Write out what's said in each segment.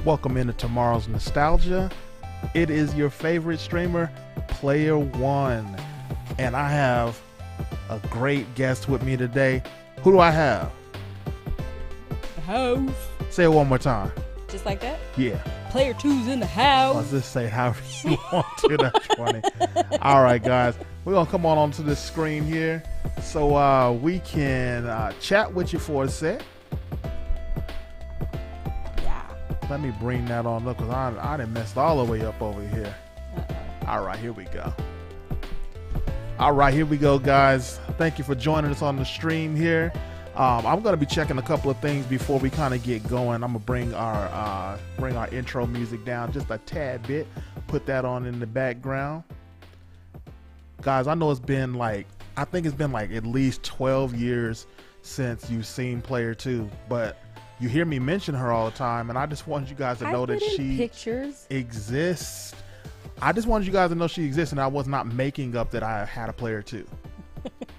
Welcome into tomorrow's nostalgia. It is your favorite streamer, Player One, and I have a great guest with me today. Who do I have? The house. Say it one more time. Just like that? Yeah. Player two's in the house. Let's just say however you want to. That's funny. All right, guys. We're going to come on onto this screen here so we can chat with you for a sec. Yeah. Let me bring that on up because I done messed all the way up over here. All right, here we go. All right, here we go, guys. Thank you for joining us on the stream here. I'm going to be checking a couple of things before we kind of get going. I'm going to bring our intro music down just a tad bit. Put that on in the background. Guys, I know it's been like at least 12 years since you've seen Player 2, but you hear me mention her all the time, and I just want you guys to know that she exists. I just wanted you guys to know she exists, and I was not making up that I had a Player 2.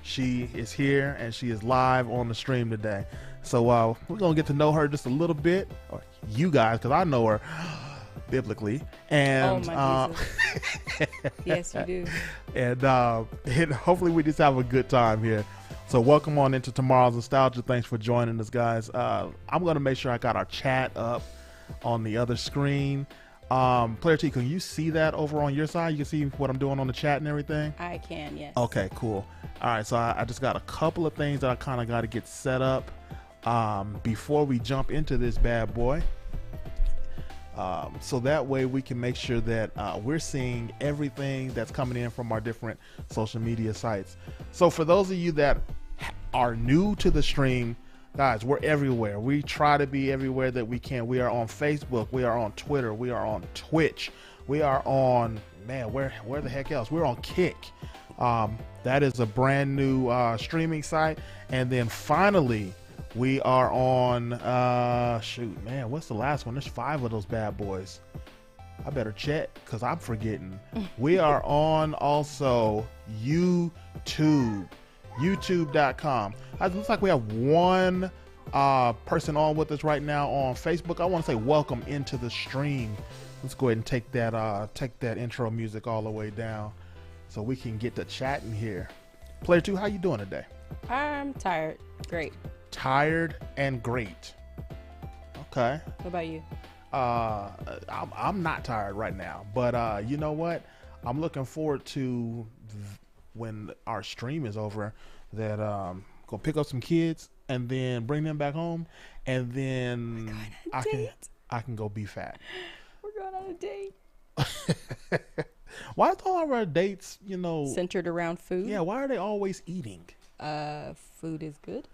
She is here, and she is live on the stream today. So we're going to get to know her just a little bit, or you guys, because I know her biblically. And, oh, my Jesus. Yes, you do. And hopefully we just have a good time here. So welcome on into tomorrow's nostalgia. Thanks for joining us, guys. I'm going to make sure I got our chat up on the other screen. Player T, can you see that over on your side? You can see what I'm doing on the chat and everything? I can, yes. Okay, cool. All right, so I just got a couple of things that I kind of got to get set up before we jump into this bad boy. So that way we can make sure that we're seeing everything that's coming in from our different social media sites. So for those of you that are new to the stream, guys, we're everywhere. We try to be everywhere that we can. We are on Facebook. We are on Twitter. We are on Twitch. We are on, man, where the heck else? We're on Kick. That is a brand new streaming site. And then finally, we are on, shoot, man, what's the last one? There's 5 of those bad boys. I better check because I'm forgetting. We are on also YouTube. YouTube.com. It looks like we have one person on with us right now on Facebook. I want to say welcome into the stream. Let's go ahead and take that intro music all the way down so we can get to chatting here. Player 2, how you doing today? I'm tired. Great. Tired and great. Okay. What about you? I'm not tired right now, but you know what? I'm looking forward to when our stream is over, that go pick up some kids and then bring them back home, and then I can go be fat. We're going on a date. Why is all of our dates, centered around food? Yeah, why are they always eating? Food is good.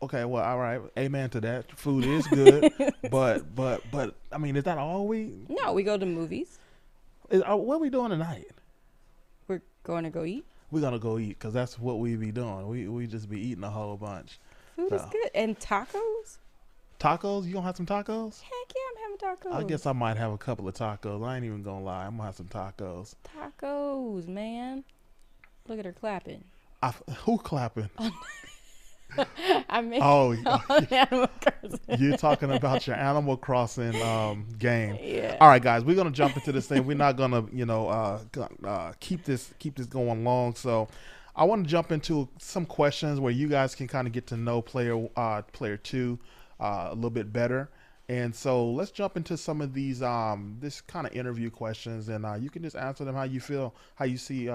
Okay, well, all right, amen to that. Food is good, but I mean, is that all we? No, we go to movies. What are we doing tonight? We're going to go eat. We're gonna go eat because that's what we be doing. We just be eating a whole bunch. Food is good. And tacos? Tacos? You gonna have some tacos? Heck yeah, I'm having tacos. I guess I might have a couple of tacos. I ain't even gonna lie. I'm gonna have some tacos. Tacos, man. Look at her clapping. Who clapping? I mean, Animal Crossing. You're talking about your Animal Crossing game. Yeah. All right, guys, we're gonna jump into this thing. We're not gonna, keep this going long. So, I want to jump into some questions where you guys can kind of get to know Player 2 a little bit better. And so, let's jump into some of these this kind of interview questions, and you can just answer them how you feel, how you see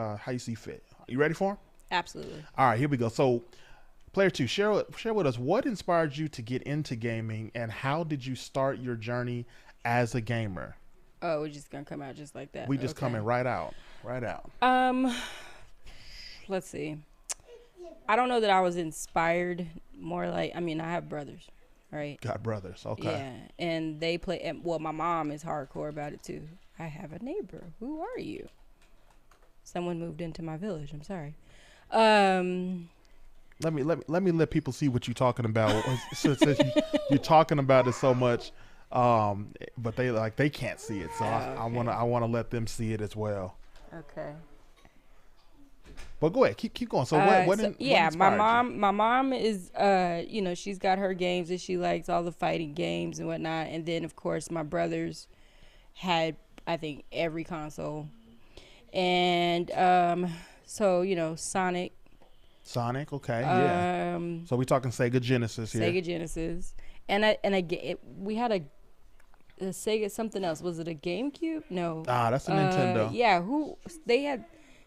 fit. You ready for them? Absolutely. All right, here we go. So, Player 2, share with us what inspired you to get into gaming, and how did you start your journey as a gamer? Oh, we're just gonna come out just like that. We just coming right out. Let's see. I don't know that I was inspired. More like, I mean, I have brothers, right? Got brothers, okay. Yeah, and they play. And, well, my mom is hardcore about it too. I have a neighbor. Who are you? Someone moved into my village. I'm sorry. Let me let people see what you're talking about. Since you're talking about it so much, but they can't see it, so okay. I wanna let them see it as well. Okay. But go ahead, keep going. So yeah, what my inspired you? mom is she's got her games that she likes, all the fighting games and whatnot. And then of course my brothers had, I think, every console. And so Sonic, Sonic, okay, yeah. So we talking Sega Genesis here. Sega Genesis, we had a Sega something else. Was it a GameCube? No. That's a Nintendo. Yeah,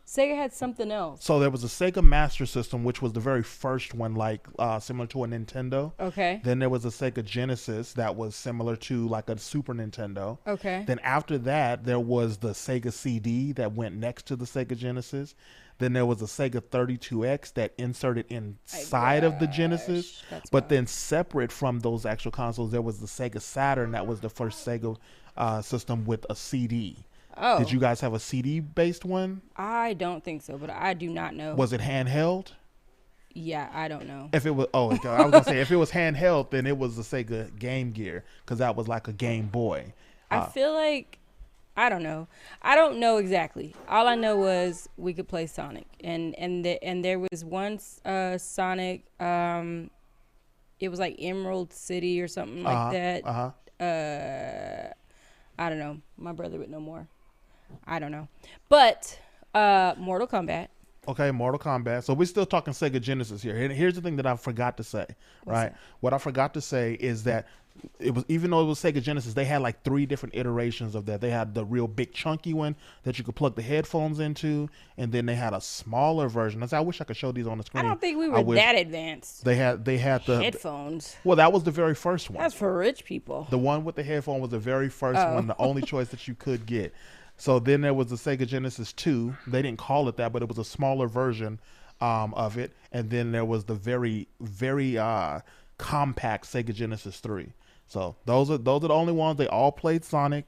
Sega had something else. So there was a Sega Master System, which was the very first one, like similar to a Nintendo. Okay. Then there was a Sega Genesis that was similar to like a Super Nintendo. Okay. Then after that, there was the Sega CD that went next to the Sega Genesis. Then there was a Sega 32X that inserted inside of the Genesis. But then separate from those actual consoles, there was the Sega Saturn that was the first Sega system with a CD. Oh. Did you guys have a CD-based one? I don't think so, but I do not know. Was it handheld? Yeah, I don't know. If it was, I was gonna say if it was handheld, then it was the Sega Game Gear because that was like a Game Boy. I feel like I don't know. I don't know exactly. All I know was we could play Sonic, and there was one Sonic. It was like Emerald City or something like that. I don't know. My brother would know more. I don't know. But Mortal Kombat. Okay, Mortal Kombat. So we're still talking Sega Genesis here. And here's the thing that I forgot to say, right? What I forgot to say is that it was, even though it was Sega Genesis, they had like 3 different iterations of that. They had the real big chunky one that you could plug the headphones into, and then they had a smaller version. I wish I could show these on the screen. I don't think we were that advanced. They had the headphones. Well, that was the very first one. That's for rich people. The one with the headphone was the very first one, the only choice that you could get. So then there was the Sega Genesis 2. They didn't call it that, but it was a smaller version of it. And then there was the very, very compact Sega Genesis 3. So those are the only ones. They all played Sonic.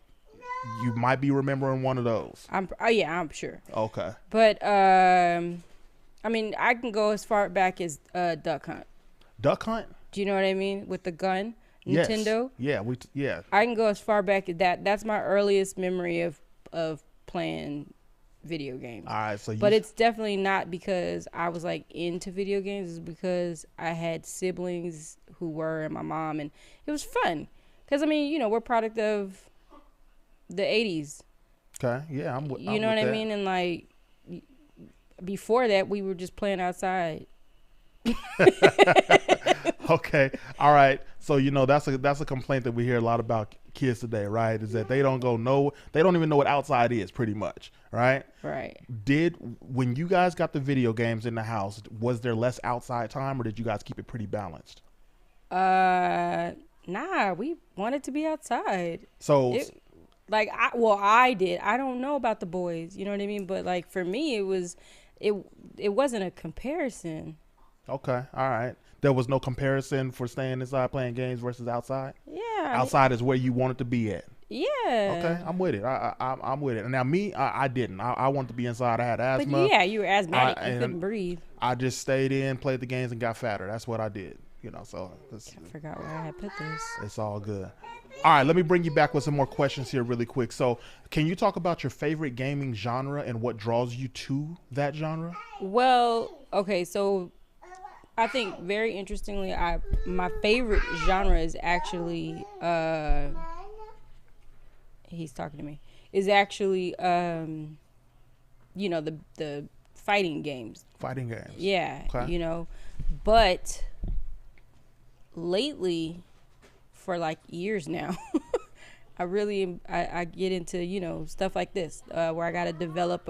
You might be remembering one of those. I'm sure. Okay. But I mean, I can go as far back as Duck Hunt. Duck Hunt? Do you know what I mean? With the gun, Yes. Nintendo. Yeah. I can go as far back as that. That's my earliest memory of playing video games. All right. So, but it's definitely not because I was like into video games. It's because I had siblings who were, and my mom, and it was fun. Because I mean, we're product of the 80s. Okay. Yeah, I'm with you know what I mean? And like before that, we were just playing outside. Okay. All right. So that's a complaint that we hear a lot about kids today, right? Is that they don't even know what outside is, pretty much, right? Right. When you guys got the video games in the house, was there less outside time, or did you guys keep it pretty balanced? Nah, we wanted to be outside. So I did. I don't know about the boys, you know what I mean? But like for me, it wasn't a comparison. Okay. All right. There was no comparison for staying inside playing games versus outside? Yeah. Outside is where you wanted to be at. Yeah. Okay. I'm with it. I'm with it. And now me, I didn't. I wanted to be inside. I had asthma. But yeah, you were asthmatic. You couldn't breathe. I just stayed in, played the games, and got fatter. That's what I did. So I forgot where I had put this. It's all good. All right, let me bring you back with some more questions here really quick. So can you talk about your favorite gaming genre and what draws you to that genre? Well, okay, so I think very interestingly, my favorite genre is actually he's talking to me. Is actually the fighting games. Fighting games. Yeah. Okay. But lately, for like years now, I get into stuff like this where I gotta develop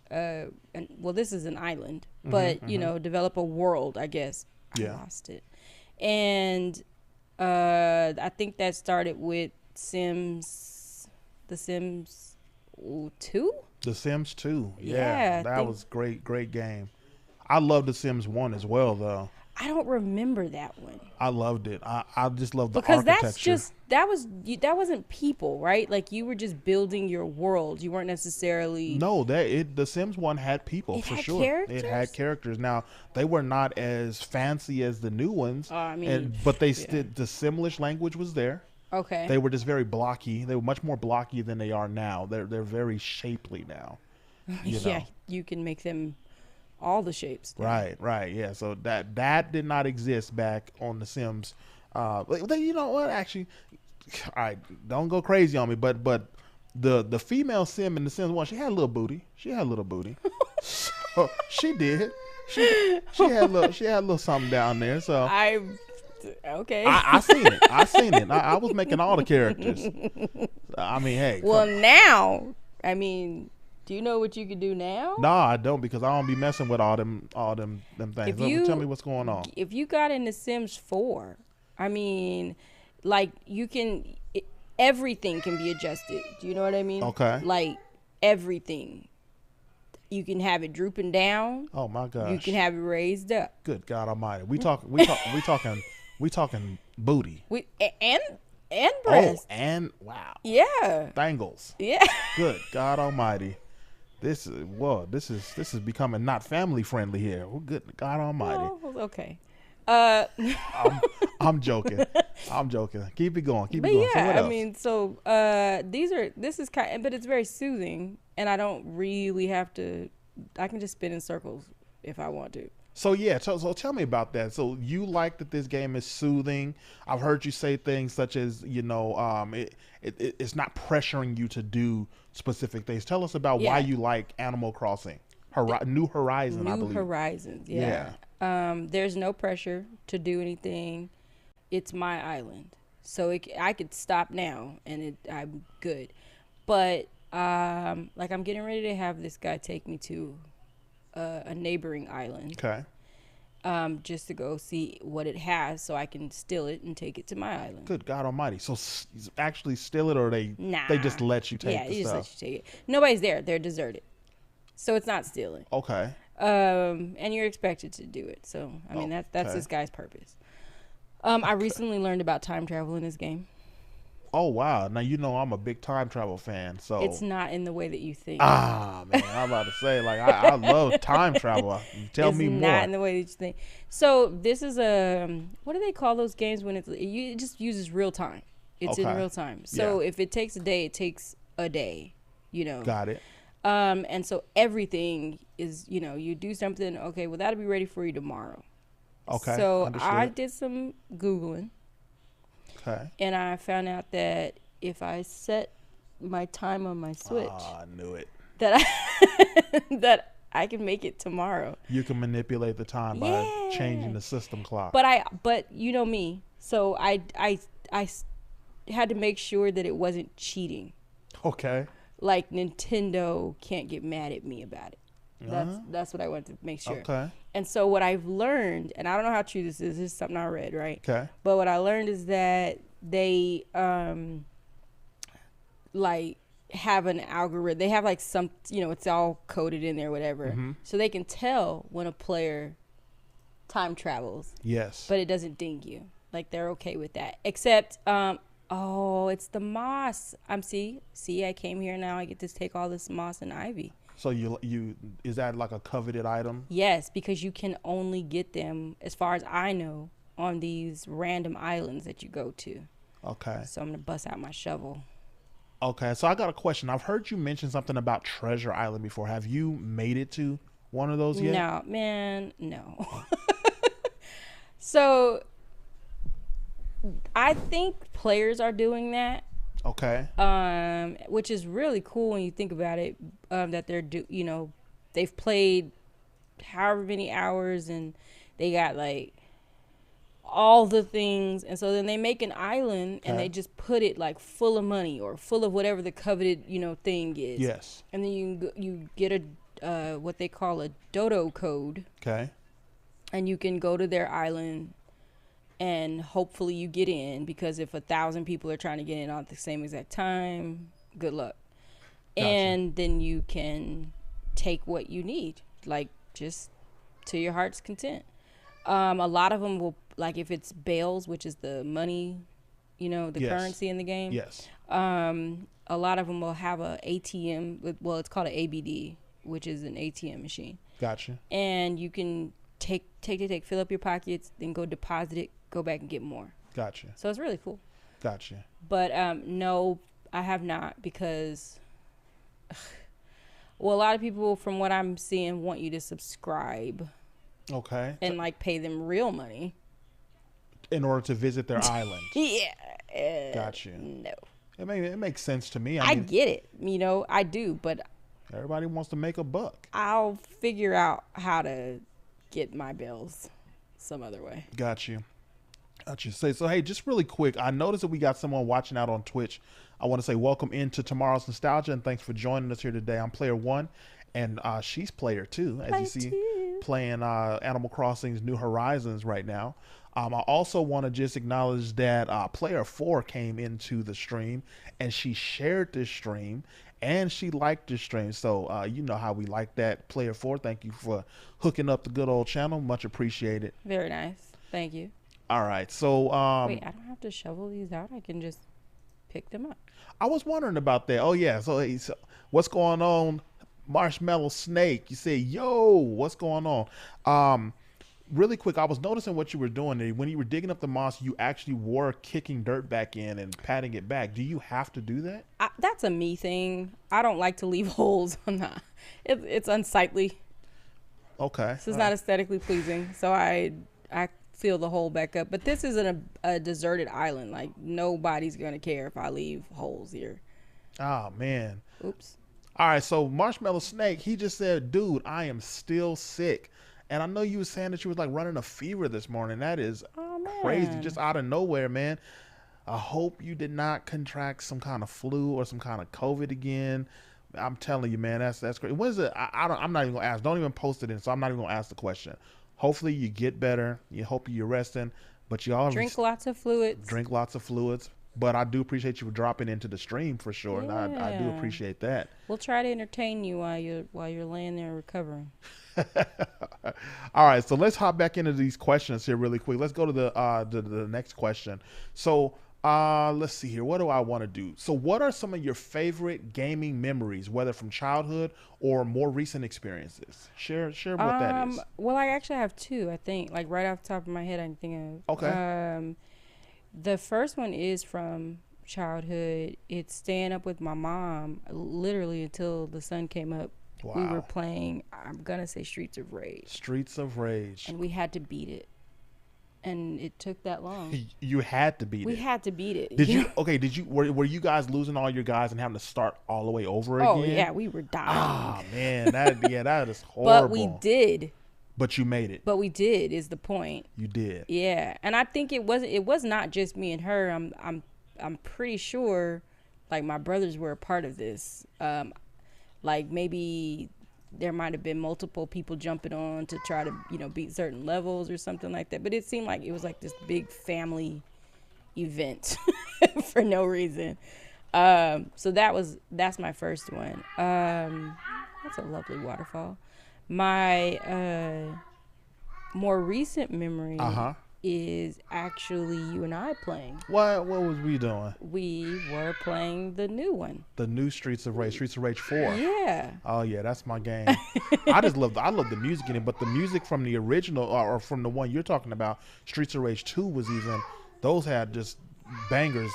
this is an island, but develop a world, I guess. Yeah. I lost it. And I think that started with The Sims 2. The Sims 2. Yeah, that was great game. I love The Sims 1 as well, though. I don't remember that one. I loved it. I just love the because architecture. that wasn't people, right? Like you were just building your world. You weren't necessarily. No, The Sims 1 had people for sure. Characters? It had characters. Now they were not as fancy as the new ones. But they still, the Simlish language was there. Okay. They were just very blocky. They were much more blocky than they are now. They're very shapely now. You Yeah, know. you can make them all the shapes. now. Right. Yeah. So that did not exist back on The Sims. You know what? Actually, all right, don't go crazy on me, but the female sim in The Sims 1, she had a little booty. She had a little booty. So she did. She had a little something down there. So I okay. I seen it. I seen it. I was making all the characters. I mean, hey, Well, now, I mean, do you know what you could do now? no, I don't, because I don't be messing with all them things. If So tell me you what's going on. if you got into Sims 4, I mean, like you can everything can be adjusted. Do you know what I mean? Okay. Like everything. You can have it drooping down. Oh my gosh. You can have it raised up. Good God Almighty. We talking booty. And breast. Oh, and wow. Yeah. Thangles. Yeah. Good God Almighty. This is becoming not family friendly here. Oh, good God Almighty. Oh, okay. I'm joking. I'm joking. Keep it going. Keep it But going. So yeah, what I else? mean, so this is kind, but it's very soothing, and I don't really have to. I can just spin in circles if I want to. So yeah, so tell me about that. So you like that this game is soothing. I've heard you say things such as, it's not pressuring you to do specific things. Tell us about why Yeah. you like Animal Crossing. New Horizon, I New believe. Horizons, yeah. There's no pressure to do anything. It's my island, so I could stop now and I'm good. But like I'm getting ready to have this guy take me to a neighboring island, Okay. just to go see what it has, so I can steal it and take it to my island. Good God Almighty. So actually steal it, or they Nah. just let you take Yeah, the they just stuff? let you take it. Nobody's there. They're deserted, so it's not stealing. Okay. And you're expected to do it. So I mean that's Okay. this guy's purpose. I recently learned about time travel in this game. Oh wow. Now I'm a big time travel fan. So It's not in the way that you think. man, I'm about to say, like, I love time travel. Tell It's me not more. in the way that you think. So this is what do they call those games when it just uses real time? It's in Okay. real time. So Yeah. if it takes a day, it takes a day. Got it. And so everything is, you do something. Okay, well that'll be ready for you tomorrow. Okay. So Understood. I did some Googling. Okay. And I found out that if I set my time on my Switch, Oh, I knew it. that I can make it tomorrow. You can manipulate the time by changing the system clock. But you know me, so I had to make sure that it wasn't cheating. Okay. Like Nintendo can't get mad at me about it. That's what I wanted to make sure. Okay. And so what I've learned, and I don't know how true this is something I read, right? Okay. But what I learned is that they like have an algorithm. They have like some, it's all coded in there, whatever. Mm-hmm. So they can tell when a player time travels, Yes. but it doesn't ding you. Like they're okay with that. Except, it's the moss. See, I came here now. I get to take all this moss and ivy. So you is that like a coveted item? Yes, because you can only get them, as far as I know, on these random islands that you go to. Okay. So I'm gonna bust out my shovel. Okay. So I got a question. I've heard you mention something about Treasure Island before. Have you made it to one of those yet? No, man, no. So I think players are doing that, Okay. which is really cool when you think about it. That they've played however many hours and they got like all the things, and so then they make an island and they just put it like full of money or full of whatever the coveted thing is. Yes. And then you get a what they call a dodo code. Okay. And you can go to their island and hopefully you get in, because if 1,000 people are trying to get in at the same exact time, good luck. Gotcha. And then you can take what you need, like just to your heart's content. A lot of them will, like if it's bales, which is the money, the Yes. currency in the game. Yes. A lot of them will have a ATM. Well, it's called an ABD, which is an ATM machine. Gotcha. And you can take, fill up your pockets, then go deposit it, go back and get more. Gotcha. So it's really cool. Gotcha. But no, I have not, because Well, a lot of people, from what I'm seeing, want you to subscribe Okay. and like pay them real money. In order to visit their island. Yeah. Got you. No. It makes sense to me. I I mean, get it. I do, but everybody wants to make a buck. I'll figure out how to get my bills some other way. Got you. Got you. So hey, just really quick, I noticed that we got someone watching out on Twitch. I want to say welcome into Tomorrow's Nostalgia and thanks for joining us here today. I'm Player One, and she's Player Two, as you see, playing Animal Crossing's New Horizons right now. I also want to just acknowledge that Player 4 came into the stream and she shared this stream and she liked this stream. So you know how we like that. Player 4, thank you for hooking up the good old channel. Much appreciated. Very nice. Thank you. All right. So wait, I don't have to shovel these out. I can just pick them up. I was wondering about that. Oh, yeah. So, hey, so what's going on? Marshmallow Snake. You say, yo, what's going on? Really quick, I was noticing what you were doing. When you were digging up the moss, you actually were kicking dirt back in and patting it back. Do you have to do that? That's a me thing. I don't like to leave holes. It's unsightly. Okay. This is not aesthetically pleasing. So I fill the hole back up. But this isn't a deserted island. Like, nobody's going to care if I leave holes here. Oh, man. Oops. All right, so Marshmallow Snake, he just said, dude, I am still sick. And I know you were saying that you was like running a fever this morning. That is crazy, just out of nowhere, man. I hope you did not contract some kind of flu or some kind of COVID again. I'm telling you, man, that's great. What is it? I'm not even gonna ask. Don't even post it in. So I'm not even gonna ask the question. Hopefully you get better. You hope you're resting, but you all drink lots of fluids. Drink lots of fluids. But I do appreciate you dropping into the stream for sure. Yeah. And I do appreciate that. We'll try to entertain you while you're laying there recovering. All right, so let's hop back into these questions here really quick. Let's go to the next question. So let's see here. What do I want to do? So what are some of your favorite gaming memories, whether from childhood or more recent experiences? Share what that is. Well, I actually have two, I think. Like right off the top of my head I can think of. Okay. The first one is from childhood. It's staying up with my mom literally until the sun came up. Wow. We were playing, I'm going to say Streets of Rage. Streets of Rage. And we had to beat it. And it took that long. You had to beat it. We had to beat it. Did you? Okay, were you guys losing all your guys and having to start all the way over again? Oh, yeah, we were dying. Oh, man, that is horrible. But we did. But you made it. But we did is the point. You did. Yeah. And I think it was not just me and her. I'm pretty sure like my brothers were a part of this. Like maybe there might have been multiple people jumping on to try to, beat certain levels or something like that. But it seemed like it was like this big family event for no reason. So that's my first one. That's a lovely waterfall. My more recent memory is actually you and I playing. What was we doing? We were playing the new one. The new Streets of Rage 4. Yeah. Oh yeah, that's my game. I love the music in it, but the music from the original or from the one you're talking about, Streets of Rage 2 was even, those had just bangers,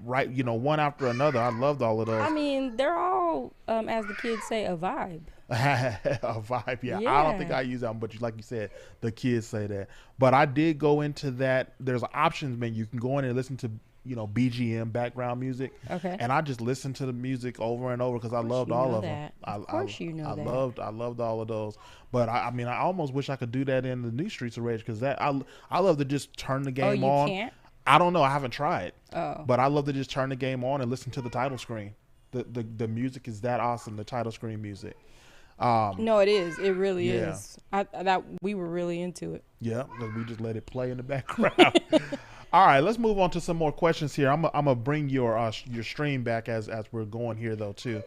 right? One after another. I loved all of those. I mean, they're all, as the kids say, a vibe. A vibe, yeah. I don't think I use that, but like you said, the kids say that. But I did go into that. There's an options menu. You can go in and listen to BGM, background music. Okay. And I just listened to the music over and over because I loved all of them. Of course you know that. I loved all of those. But I mean, I almost wish I could do that in the new Streets of Rage because I love to just turn the game on. Can't? I don't know. I haven't tried. Oh. But I love to just turn the game on and listen to the title screen. The music is that awesome. The title screen music. No, it is. It really is. We were really into it. Yeah, because we just let it play in the background. All right, let's move on to some more questions here. I'm gonna bring your stream back as we're going here though too,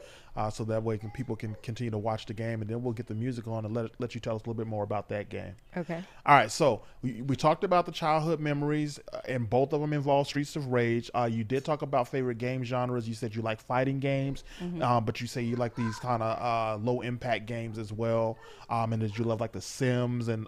so that way people can continue to watch the game, and then we'll get the music on and let you tell us a little bit more about that game. Okay. All right, so we talked about the childhood memories, and both of them involve Streets of Rage. You did talk about favorite game genres. You said you like fighting games, but you say you like these kind of low impact games as well, and that you love like The Sims, and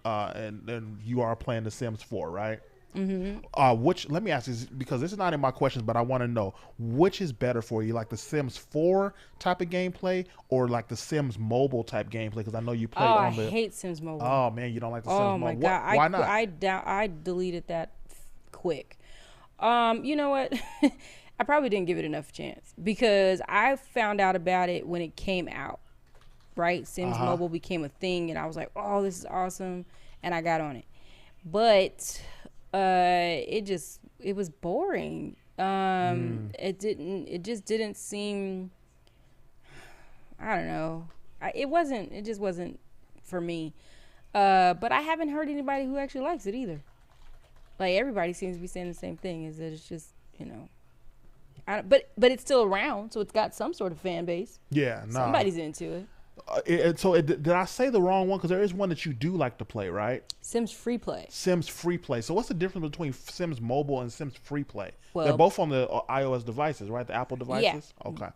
you are playing The Sims 4, right? Which, let me ask this, because this is not in my questions, but I want to know which is better for you, like the Sims 4 type of gameplay or like the Sims mobile type gameplay? Because I know you play I on the. hate Sims Mobile. Oh man, you don't like the Oh Sims my mobile? god, Why not? I deleted that quick. You know what? I probably didn't give it enough chance because I found out about it when it came out. Right, Sims Mobile became a thing, and I was like, "Oh, this is awesome," and I got on it. But it was boring. It just didn't seem. I don't know. It just wasn't for me. But I haven't heard anybody who actually likes it either. Like everybody seems to be saying the same thing. Is that it's just but it's still around, so it's got some sort of fan base. Yeah, no. Somebody's into it. Did I say the wrong one? Because there is one that you do like to play, right? Sims Free Play. Sims Free Play. So what's the difference between Sims Mobile and Sims Free Play? Well, they're both on the iOS devices, right? The Apple devices? Yeah. Okay.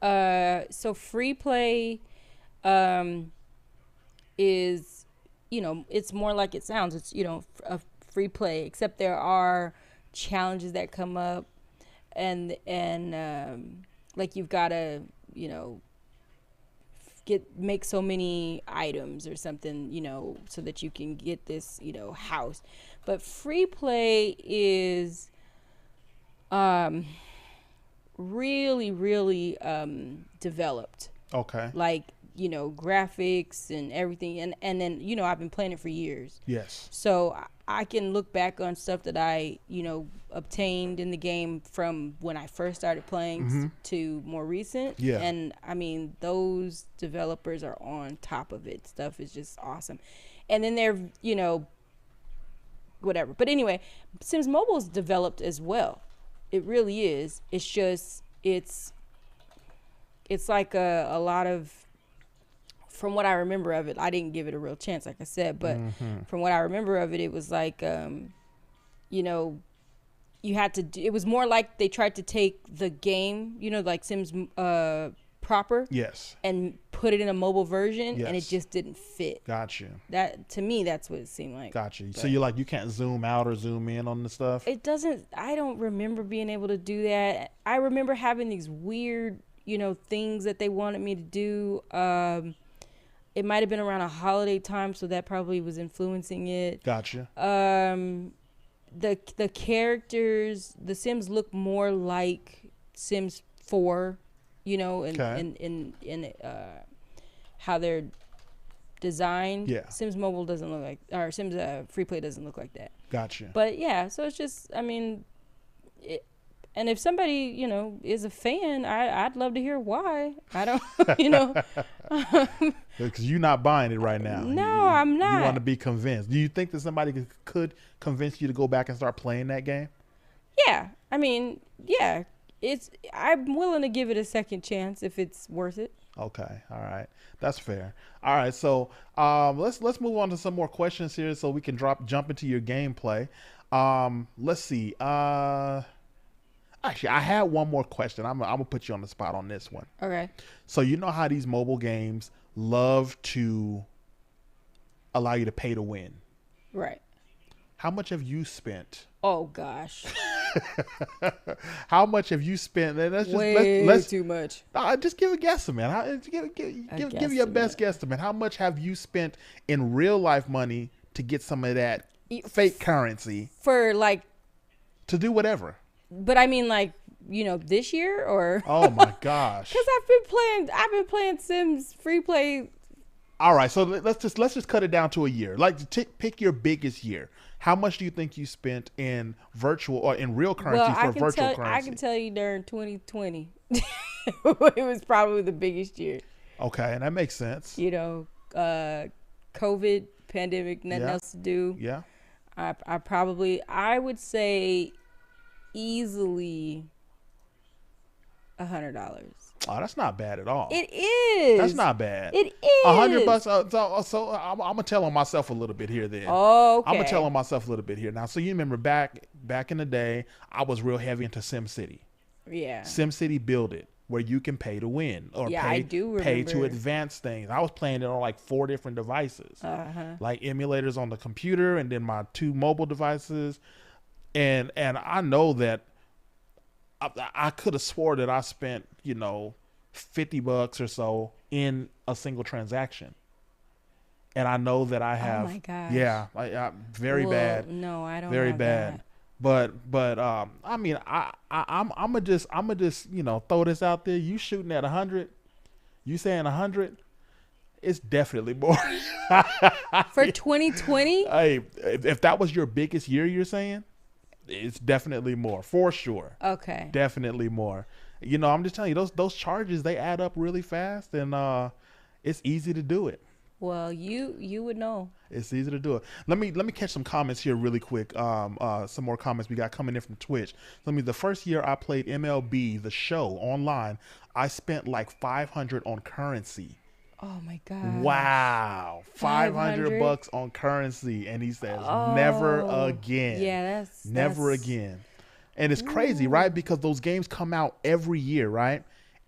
Yeah. So Free Play is, it's more like it sounds. It's, a free play, except there are challenges that come up and like you've got to, make so many items or something, so that you can get this, house. But free play is really, really developed. Okay. Like, graphics and everything. And then, I've been playing it for years. Yes. So I can look back on stuff that I, obtained in the game from when I first started playing to more recent. Yeah. And I mean, those developers are on top of it. Stuff is just awesome. And then they're, whatever. But anyway, Sims Mobile is developed as well. It really is. It's just, it's like a lot of, from what I remember of it, I didn't give it a real chance, like I said, but from what I remember of it, it was like, you had to do, it was more like they tried to take the game, like Sims proper. Yes. And put it in a mobile version, yes. and it just didn't fit. Gotcha. That, to me, that's what it seemed like. Gotcha. But so you can't zoom out or zoom in on the stuff? It doesn't, I don't remember being able to do that. I remember having these weird, things that they wanted me to do. It might have been around a holiday time, so that probably was influencing it. Gotcha. The characters, the Sims look more like Sims 4, in how they're designed. Yeah. Sims Mobile doesn't look like, or Sims Free Play doesn't look like that. Gotcha. But yeah, so it's just, I mean, and if somebody, is a fan, I'd love to hear why. I don't, Because you're not buying it right now. No, I'm not. You want to be convinced. Do you think that somebody could convince you to go back and start playing that game? Yeah. I mean, yeah. I'm willing to give it a second chance if it's worth it. Okay. All right. That's fair. All right. So let's move on to some more questions here so we can jump into your gameplay. Let's see. Actually, I had one more question. I'm gonna put you on the spot on this one. Okay. So you know how these mobile games love to allow you to pay to win. Right. How much have you spent? Oh gosh. How much have you spent? Let's too much. Just give a guesstimate. Give your best guesstimate. How much have you spent in real life money to get some of that fake currency for to do whatever? But I mean, this year or? Oh my gosh! Because I've been playing Sims Free Play. All right, so let's just cut it down to a year. Pick your biggest year. How much do you think you spent in virtual or in real currency for virtual currency? I can tell you during 2020, it was probably the biggest year. Okay, and that makes sense. COVID pandemic, nothing else to do. Yeah. I would say easily $100. Oh, that's not bad at all. It is. That's not bad. It is. $100. So I'm gonna tell on myself a little bit here. Then. Oh, okay. I'm gonna tell on myself a little bit here. Now, so you remember back in the day, I was real heavy into SimCity. Yeah. SimCity Build It, where you can pay to win or I do remember. Pay to advance things. I was playing it on 4 different devices, like emulators on the computer, and then my 2 mobile devices. And I know that I could have swore that I spent, $50 or so in a single transaction. And I know that I Oh have, my gosh. yeah, very Well, bad, no, I don't very have bad. that. But I mean, I'm gonna just throw this out there. You shooting at 100? You saying 100? It's definitely more. For 2020? Hey, if that was your biggest year, you're saying it's definitely more for sure. Okay. Definitely more. I'm just telling you, those charges, they add up really fast, and it's easy to do it. Well, you would know. It's easy to do it. Let me catch some comments here really quick. Some more comments we got coming in from Twitch. The first year I played MLB the Show online, I spent like 500 on currency. Oh my gosh. Wow, 500 500? bucks on currency, and he says never Oh. again, Yeah, never that's again. And it's crazy, right? ooh. Because those games come out every year, right?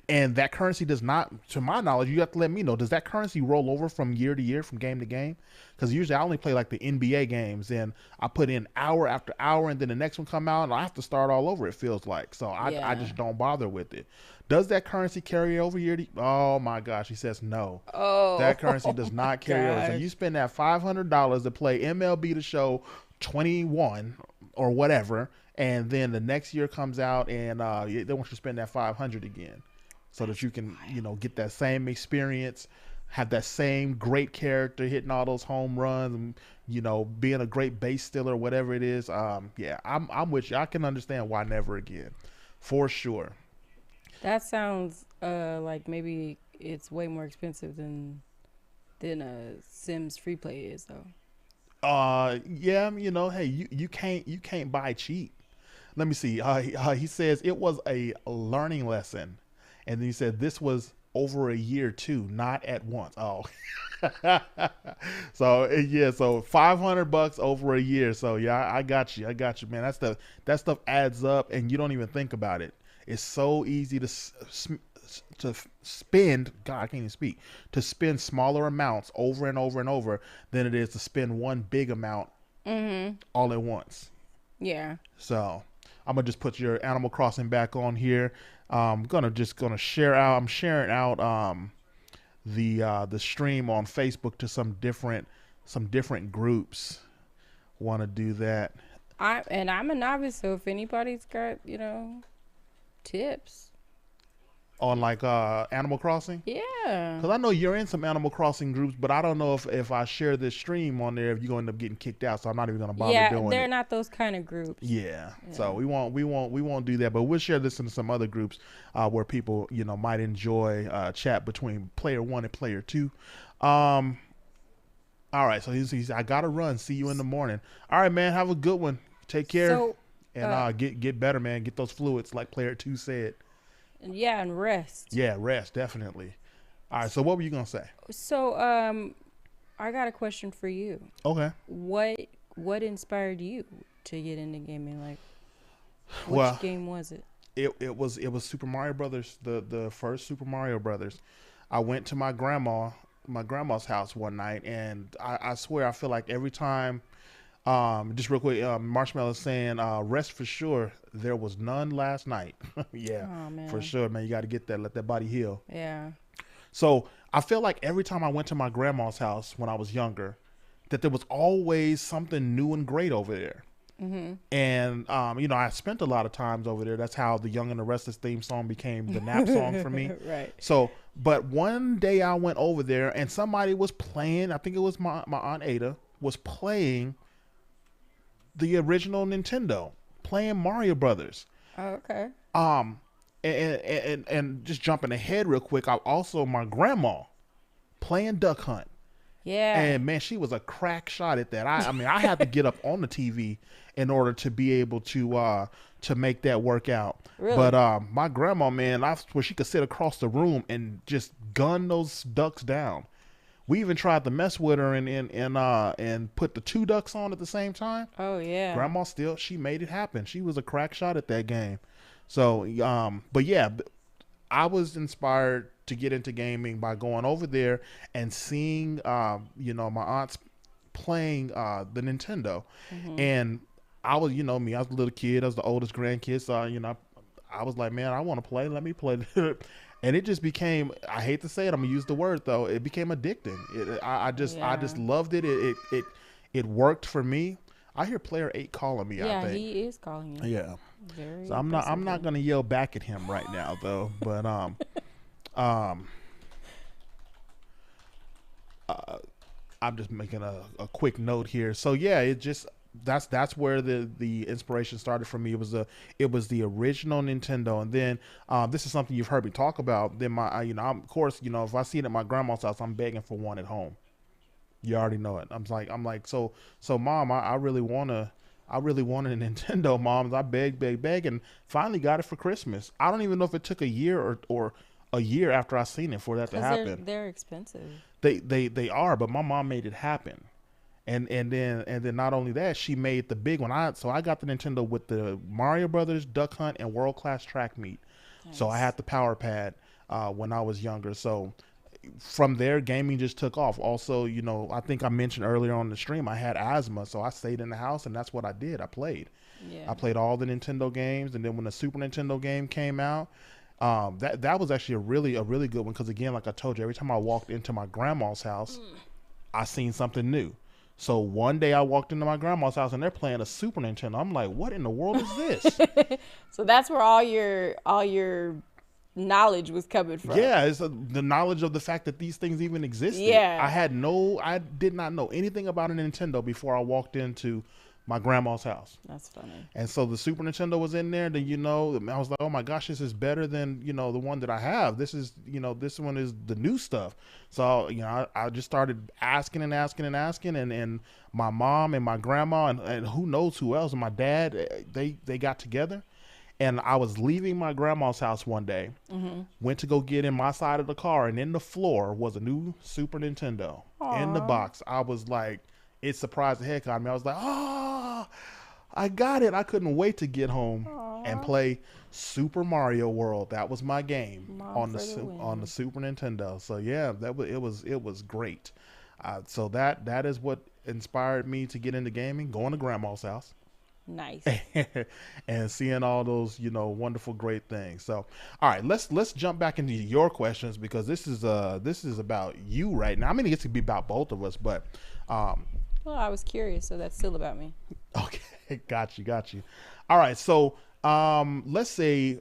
And that currency does not, to my knowledge, you have to let me know. Does that currency roll over from year to year, from game to game? Because usually I only play like the NBA games, and I put in hour after hour, and then the next one come out, and I have to start all over. It feels like so. I Yeah. just don't bother with it. Does that currency carry over year to? Oh my gosh, he says no. Oh, That currency does my not carry over. So gosh. you spend that $500 to play MLB The Show 21 or whatever, and then the next year comes out, and they want you to spend that 500 again, so that you can get that same experience, have that same great character hitting all those home runs, and being a great base stealer, whatever it is. Yeah, I'm with you. I can understand why never again, for sure. That sounds like maybe it's way more expensive than a Sims free play is though. Yeah, hey, you can't buy cheap. Let me see. He says it was a learning lesson, and then he said this was over a year too, not at once. Oh, so yeah, so 500 bucks over a year. So yeah, I got you. I got you, man. That stuff adds up, and you don't even think about it. It's so easy to spend. God, I can't even speak. To spend smaller amounts over and over and over than it is to spend one big amount Mhm. all at once. Yeah. So I'm gonna just put your Animal Crossing back on here. Gonna share out. I'm sharing out the stream on Facebook to some different groups. Want to do that I'm a novice, so if anybody's got tips, on like Animal Crossing? yeah, Because I know you're in some Animal Crossing groups, but I don't know if I share this stream on there, if you're going to end up getting kicked out. So I'm not even going to bother yeah, doing they're it. not those kind of groups. Yeah. So Yeah. we won't do that, but we'll share this into some other groups where people might enjoy chat between player one and player two. Um. All right. So he's I gotta run. See you in the morning. All right, man. Have a good one. Take care So, and uh, get better, man. Get those fluids like player two said. yeah, and rest. Yeah, rest definitely. All right. So what were you gonna say? So, I got a question for you. Okay. What inspired you to get into gaming? Like, which Well, game was it? it was Super Mario Brothers, the first Super Mario Brothers. I went to my grandma's house one night, and I swear I feel like every time. Just real quick, Marshmallow saying, rest for sure. There was none last night. Yeah, Oh for man. sure, man. You got to get that, let that body heal. Yeah. So I feel like every time I went to my grandma's house when I was younger, that there was always something new and great over there. Mhm. And I spent a lot of times over there. That's how the Young and the Restless theme song became the nap song for me. Right. So, but one day I went over there and somebody was playing. I think it was my aunt Ada was playing the original Nintendo, playing Mario Brothers. Oh, okay. Um, and just jumping ahead real quick, I also my grandma playing Duck Hunt. Yeah. And man, she was a crack shot at that. I mean, I had to get up on the TV in order to be able to make that work out. But Really? my grandma, man, I swear she could sit across the room and just gun those ducks down. We even tried to mess with her and put the two ducks on at the same time. Oh yeah. Grandma still she made it happen. She was a crack shot at that game. So but yeah, I was inspired to get into gaming by going over there and seeing my aunts playing the Nintendo, Mhm. and I was, you know, me. I was a little kid. I was the oldest grandkid, so you know, I was like, man, I want to play. Let me play. And it just became. I hate to say it. I'm gonna use the word though. It became addicting. I Yeah. just loved it. It worked for me. I hear player 8 calling me. I Yeah, think. he is calling you Yeah. very So I'm not aggressively. gonna yell back at him right now though. But um I'm just making a quick note here. So yeah, it just that's where the inspiration started for me. It was the original Nintendo, and then this is something you've heard me talk about. Then you know, of course, you know, if I see it at my grandma's house, I'm begging for one at home. You already know it. I'm like, so mom, I really wanted a Nintendo, mom. I beg, and finally got it for Christmas. I don't even know if it took a year or a year after I seen it for that to Cause happen. they're expensive. They are, but my mom made it happen. And then not only that, she made the big one. I got the Nintendo with the Mario Brothers, Duck Hunt, and World Class Track Meet. So I Nice. had the Power Pad when I was younger. So from there, gaming just took off. Also, you know, I think I mentioned earlier on the stream, I had asthma, so I stayed in the house, and that's what I did. Yeah. I played all the Nintendo games, and then when the Super Nintendo game came out, that was actually a really good one because again, like I told you, every time I walked into my grandma's house, I seen something new. So one day I walked into my grandma's house and they're playing a Super Nintendo. I'm like, what in the world is this? So that's where all your knowledge was coming from. Yeah, it's the knowledge of the fact that these things even existed. Yeah. I did not know anything about a Nintendo before I walked into my grandma's house. That's funny. And so the Super Nintendo was in there. Then you know, I was like, oh my gosh, this is better than you know the one that I have. This is you know this one is the new stuff. So you know, I just started asking and asking and asking, and my mom and my grandma and who knows who else, and my dad, they got together. And I was leaving my grandma's house one day, went to go get in my side of the car, and in the floor was a new Super Nintendo in the Aw. box. I was like, it surprised the heck out of me. I was like, oh, I got it. I couldn't wait to get home and Aw. play Super Mario World. That was my game Mom on for the on the win. Super Nintendo. So yeah, it was great. So that is what inspired me to get into gaming. Going to grandma's house Nice. and seeing all those you know wonderful great things. So all right, let's jump back into your questions because this is about you right now. I mean, it gets to be about both of us, but um Well, I was curious, so that's still about me. okay, got you. All right, so let's say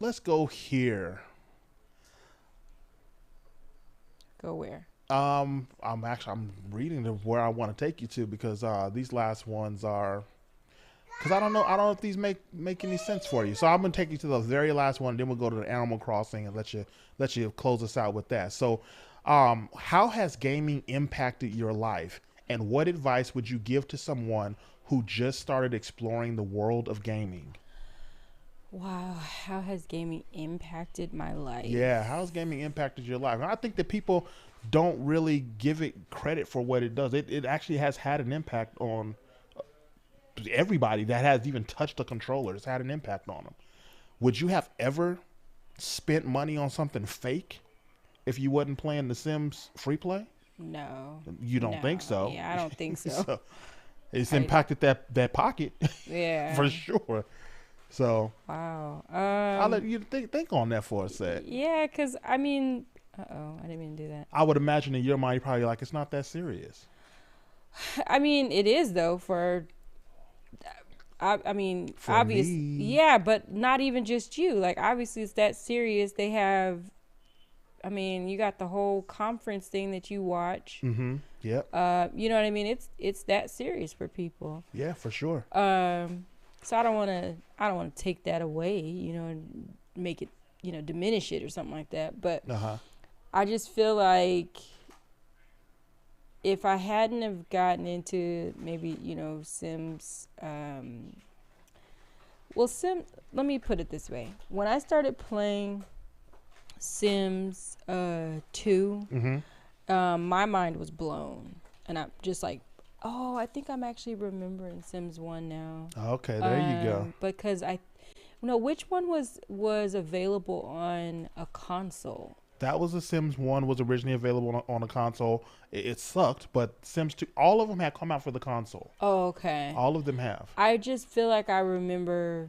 let's go here. Go where? I'm reading to where I want to take you to because these last ones are because I don't know if these make any sense for you. So I'm gonna take you to the very last one, then we'll go to the Animal Crossing and let you close us out with that. So, how has gaming impacted your life, and what advice would you give to someone who just started exploring the world of gaming? Wow, how has gaming impacted my Yeah, how life? has gaming impacted your life? And I think that people don't really give it credit for what it does. It actually has had an impact on everybody that has even touched a controller. It's had an impact on them. Would you have ever spent money on something fake if you wasn't playing The Sims free play? No. You don't think No. so. Yeah, I don't think so. So it's I impacted that pocket for yeah. sure. So Wow. I'll let you think on that for a sec. Yeah, cuz I mean, uh-oh, I didn't mean to do that. I would imagine in your mind you're probably like it's not that serious. I mean, it is though for I mean, For obvious, me, yeah, but not even just you. Like, obviously, it's that serious. They have, I mean, you got the whole conference thing that you watch. mm-hmm. Yep. You know what I mean? It's that serious for people. Yeah, for sure. So I don't wanna take that away. You know, and make it, diminish it or something like that. But Uh-huh. I just feel like if I hadn't have gotten into maybe Sims, let me put it this way: when I started playing Sims 2, Mm-hmm. my mind was blown, and I'm just like, oh, I think I'm actually remembering Sims 1 now, Okay, there you go. because I no, which one was available on a console? That was the Sims 1 was originally available on a console. It sucked, but Sims 2, all of them had come out for the console. Oh, okay. All of them have. I just feel like I remember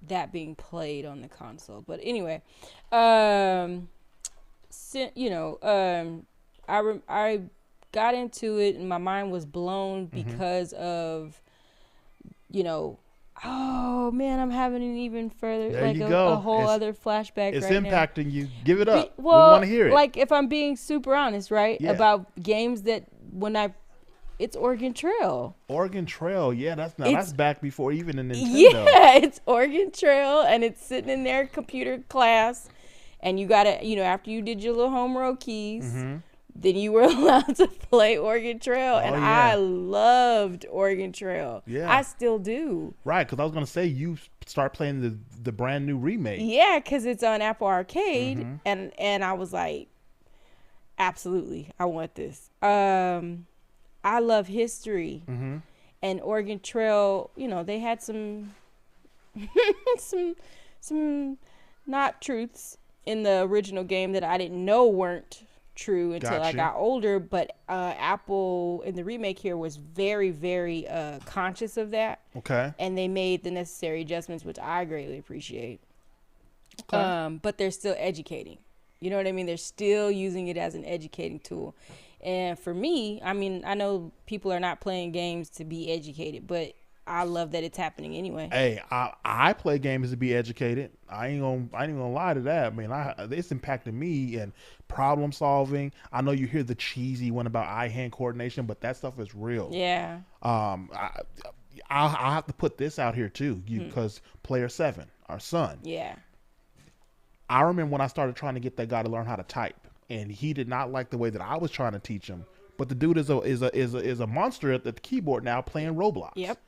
that being played on the console. But anyway, you know, I got into it and my mind was blown because of, you know, oh man, I'm having an even further, There like you go. a whole other flashback It's right now. impacting you. Give it up. Well, we want to hear it. like if I'm being super honest, right? Yeah. About games that it's Oregon Trail. Oregon Trail, yeah, that's back before even the Nintendo. Yeah, it's Oregon Trail, and it's sitting in their computer class, and you gotta, you know, after you did your little home row keys, then you were allowed to play Oregon Trail, and yeah. I loved Oregon Trail. Yeah, I still do. Right, because I was gonna say you start playing the brand new remake. Yeah, because it's on Apple Arcade, and I was like, absolutely, I want this. I love history, and Oregon Trail. You know, they had some some not truths in the original game that I didn't know weren't true until I got older. But Apple in the remake here was very, very conscious of that. Okay. And they made the necessary adjustments, which I greatly appreciate. Okay. But they're still educating. You know what I mean? They're still using it as an educating tool. And for me, I mean, I know people are not playing games to be educated, but I love that it's happening anyway. Hey, I play games to be educated. I ain't gonna lie to that. I mean, it's impacted me and problem solving. I know you hear the cheesy one about eye-hand coordination, but that stuff is real. Yeah. I'll have to put this out here too, because Player 7, our son. Yeah. I remember when I started trying to get that guy to learn how to type, and he did not like the way that I was trying to teach him. But the dude is a monster at the keyboard now playing Roblox. Yep.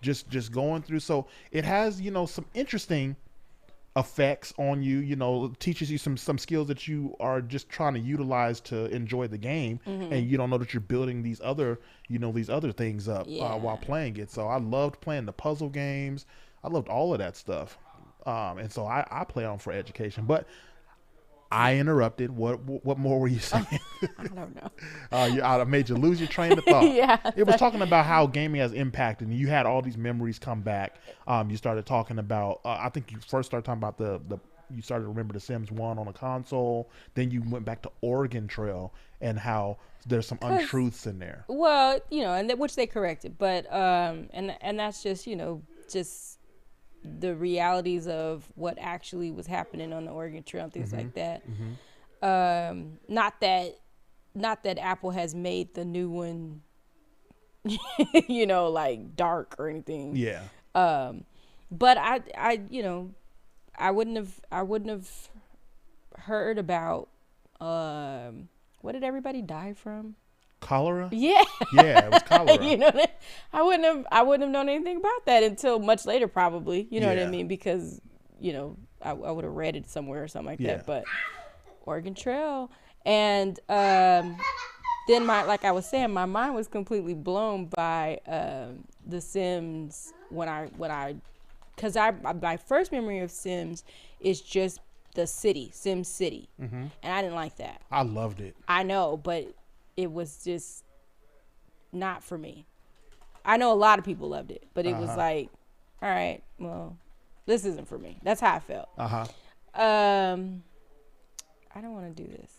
Just going through. So it has, you know, some interesting effects on you. You know, teaches you some skills that you are just trying to utilize to enjoy the game, and you don't know that you're building these other things up while playing it. So I loved playing the puzzle games. I loved all of that stuff, and so I play on for education. But I interrupted. What more were you saying? I don't know. I made you lose your train of thought. Yeah. It was talking about how gaming has impacted, and you had all these memories come back. You started talking about, I think you first started talking about you started to remember the Sims 1 on a console. Then you went back to Oregon Trail and how there's some untruths in there. Well, you know, and which they corrected, but and that's just, you know, just the realities of what actually was happening on the Oregon Trail and things like that. Not that Apple has made the new one, you know, like dark or anything. Yeah. But I you know, I wouldn't have heard about what did everybody die from? Cholera? Yeah. Yeah, it was cholera. You know, I wouldn't have known anything about that until much later, probably. You know what I mean? Because, you know, I would have read it somewhere or something like that. But Oregon Trail, and then like I was saying, my mind was completely blown by The Sims because my first memory of Sims is just the city, Sim City, and I didn't like that. I loved it. I know, but it was just not for me. I know a lot of people loved it, but it was like, all right, well, this isn't for me. That's how I felt. I don't want to do this.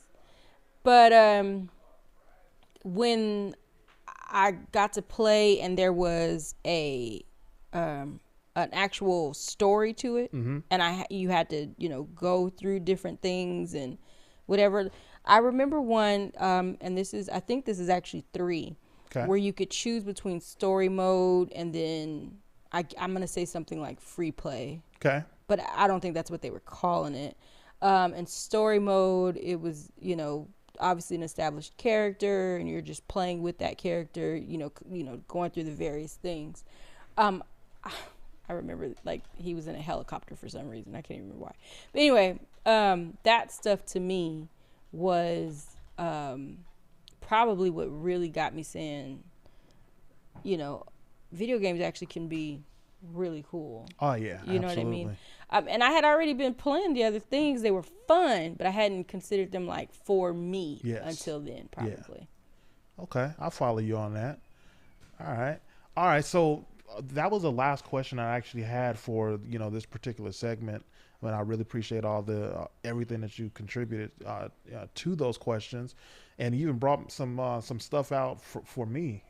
But when I got to play and there was an actual story to it, and you had to, you know, go through different things and whatever. I remember one, and I think this is actually 3, where you could choose between story mode and then I'm going to say something like free play. Okay. But I don't think that's what they were calling it. And story mode, it was, you know, obviously an established character and you're just playing with that character, you know, going through the various things. I remember like he was in a helicopter for some reason. I can't even remember why. But anyway, that stuff to me was probably what really got me saying, you know, video games actually can be really cool. Oh yeah, You know absolutely. what I mean? And I had already been playing the other things. They were fun, but I hadn't considered them like for me Yes. until then, probably. Yeah. Okay, I'll follow you on that. All right. All right. So that was the last question I actually had for this particular segment. But I really appreciate all the everything that you contributed to those questions, and you even brought some stuff out for me.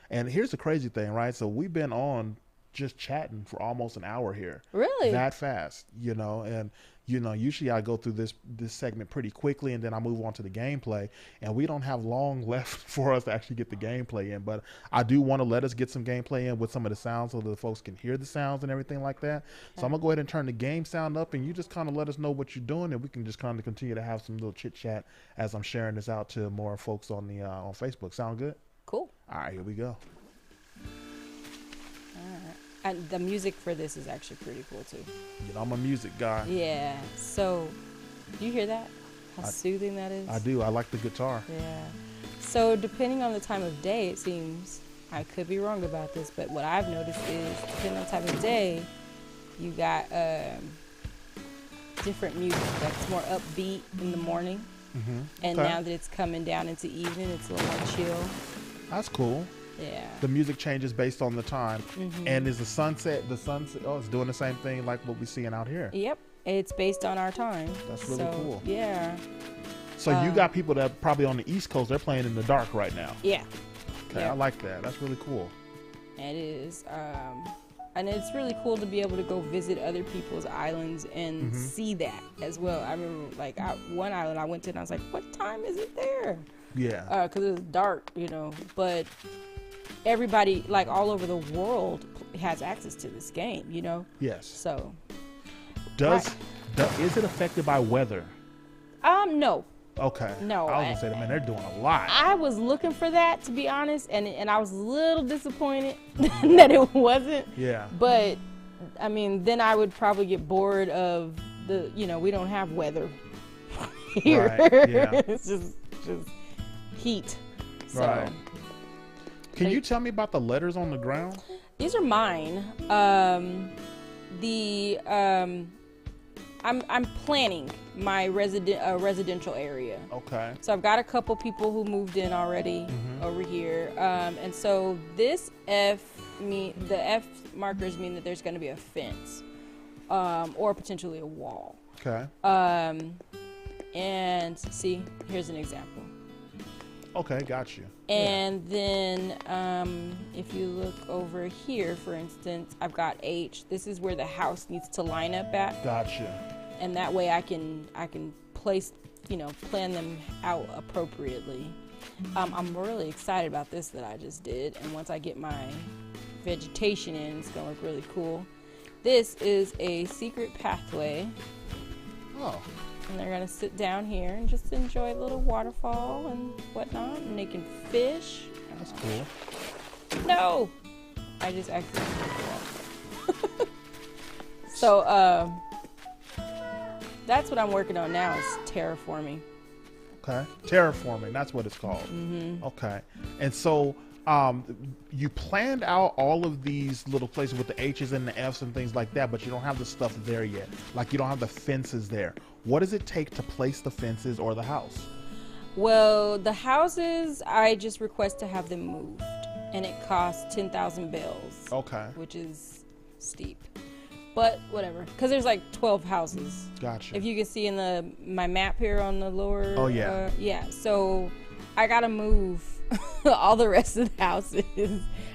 And here's the crazy thing, right? So we've been on just chatting for almost an hour here. Really? That fast, and usually I go through this segment pretty quickly and then I move on to the gameplay, and we don't have long left for us to actually get the gameplay in, but I do want to let us get some gameplay in with some of the sounds so the folks can hear the sounds and everything like that. So I'm gonna go ahead and turn the game sound up, and you just kind of let us know what you're doing, and we can just kind of continue to have some little chit chat as I'm sharing this out to more folks on the on Facebook. Sound good? Cool. All right, here we go. And the music for this is actually pretty cool too. I'm a music guy. Yeah. So, do you hear that? How soothing that is? I do. I like the guitar. Yeah. So, depending on the time of day, it seems, I could be wrong about this, but what I've noticed is, depending on the time of day, you got different music that's more upbeat in the morning. Mm-hmm. And now that it's coming down into evening, it's a little more chill. That's cool. Yeah. The music changes based on the time. Mm-hmm. And is the sunset, it's doing the same thing like what we're seeing out here. Yep. It's based on our time. That's really cool. Yeah. So you got people that probably on the East Coast, they're playing in the dark right now. Yeah. Okay, yeah. I like that. That's really cool. It is. And it's really cool to be able to go visit other people's islands and see that as well. I remember, like, one island I went to and I was like, what time is it there? Yeah. Because it was dark, but everybody, like, all over the world has access to this game, Yes. So. Is it affected by weather? No. Okay. No. I was going to say, man, they're doing a lot. I was looking for that, to be honest, and I was a little disappointed that it wasn't. Yeah. But, I mean, then I would probably get bored of we don't have weather here. Right. Yeah. It's just heat. So. Right. Can you tell me about the letters on the ground? These are mine. I'm planning my residential area. Okay. So I've got a couple people who moved in already over here, and so the F markers mean that there's going to be a fence, or potentially a wall. Okay. And see, here's an example. Okay, got you. And then if you look over here, for instance, I've got H. This is where the house needs to line up at. Gotcha. And that way I can place, plan them out appropriately. I'm really excited about this that I just did. And once I get my vegetation in, it's going to look really cool. This is a secret pathway. Oh. And they're going to sit down here and just enjoy a little waterfall and whatnot. And they can fish. That's cool. No! I just accidentally did that. So, that's what I'm working on now is terraforming. Okay. Terraforming, that's what it's called. Mm-hmm. Okay. And so you planned out all of these little places with the H's and the F's and things like that, but you don't have the stuff there yet. Like you don't have the fences there. What does it take to place the fences or the house? Well, the houses, I just request to have them moved. And it costs 10,000 bells. Okay. Which is steep. But whatever, because there's like 12 houses. Gotcha. If you can see in my map here on the lower. Oh yeah. Yeah. So I gotta move all the rest of the houses.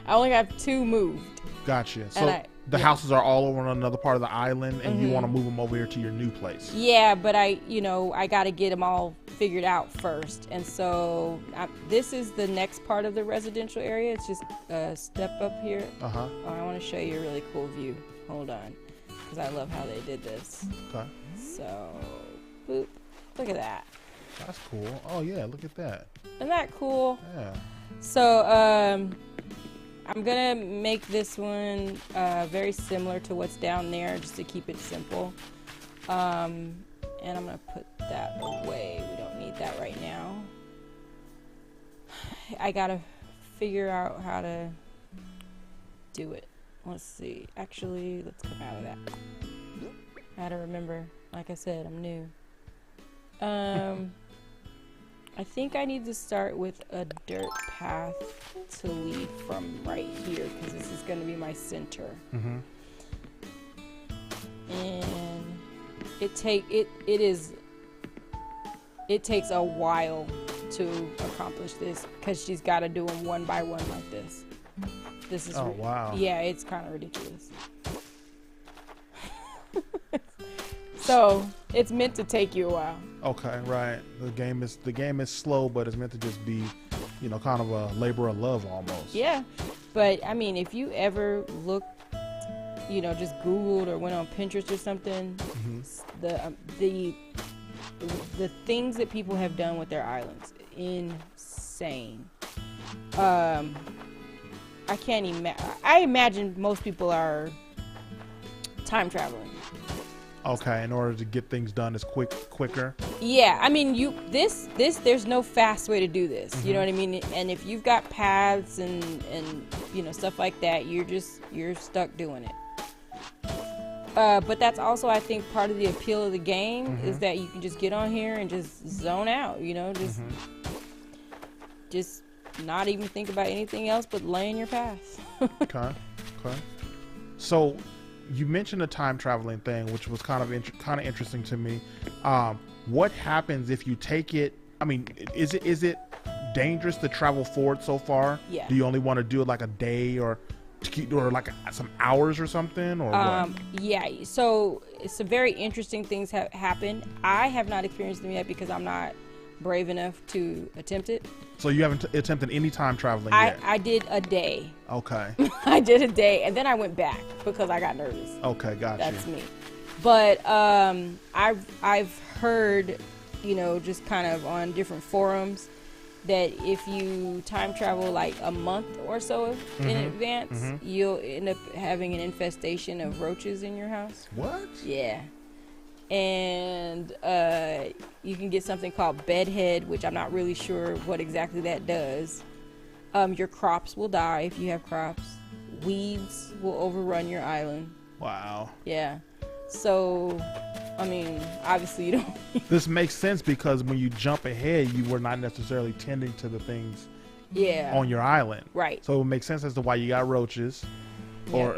I only have 2 moved. Gotcha. So the houses are all over on another part of the island, and you want to move them over here to your new place. Yeah, but I gotta get them all figured out first, and so this is the next part of the residential area. It's just a step up here. Uh-huh. Oh, I want to show you a really cool view. Hold on. Because I love how they did this. Okay. So, boop. Look at that. That's cool. Oh, yeah. Look at that. Isn't that cool? Yeah. So, I'm going to make this one very similar to what's down there just to keep it simple. And I'm going to put that away. We don't need that right now. I got to figure out how to do it. let's see. Actually, let's come out of that. I gotta remember. Like I said, I'm new. I think I need to start with a dirt path to lead from right here because this is gonna be my center. Mm-hmm. And it takes a while to accomplish this because she's got to do them one by one like this. This is wow. Yeah, it's kind of ridiculous. So it's meant to take you a while. Okay, right. The game is slow, but it's meant to just be, kind of a labor of love almost. Yeah, but I mean, if you ever looked, just Googled or went on Pinterest or something, the things that people have done with their islands, insane. I can't imagine. I imagine most people are time traveling. Okay, in order to get things done as quicker. Yeah, I mean, there's no fast way to do this. You know what I mean? And if you've got paths and stuff like that, you're stuck doing it. But that's also, I think, part of the appeal of the game is that you can just get on here and just zone out, just not even think about anything else but lay in your path. Okay. So you mentioned the time traveling thing, which was kind of interesting to me. What happens if you take it? I mean, is it dangerous to travel forward so far? Yeah. Do you only want to do it like a day or like some hours or something, or what? Yeah, so some very interesting things have happened. I have not experienced them yet because I'm not brave enough to attempt it. So you haven't attempted any time traveling yet? I did a day. Okay. I did a day, and then I went back because I got nervous. Okay, gotcha. That's me. But I've heard, just kind of on different forums, that if you time travel like a month or so in advance, you'll end up having an infestation of roaches in your house. What? Yeah. And you can get something called bedhead, which I'm not really sure what exactly that does. Your crops will die if you have crops. Weeds will overrun your island. Wow. Yeah. So, I mean, obviously you don't. This makes sense because when you jump ahead, you were not necessarily tending to the things on your island. Right. So it would make sense as to why you got roaches or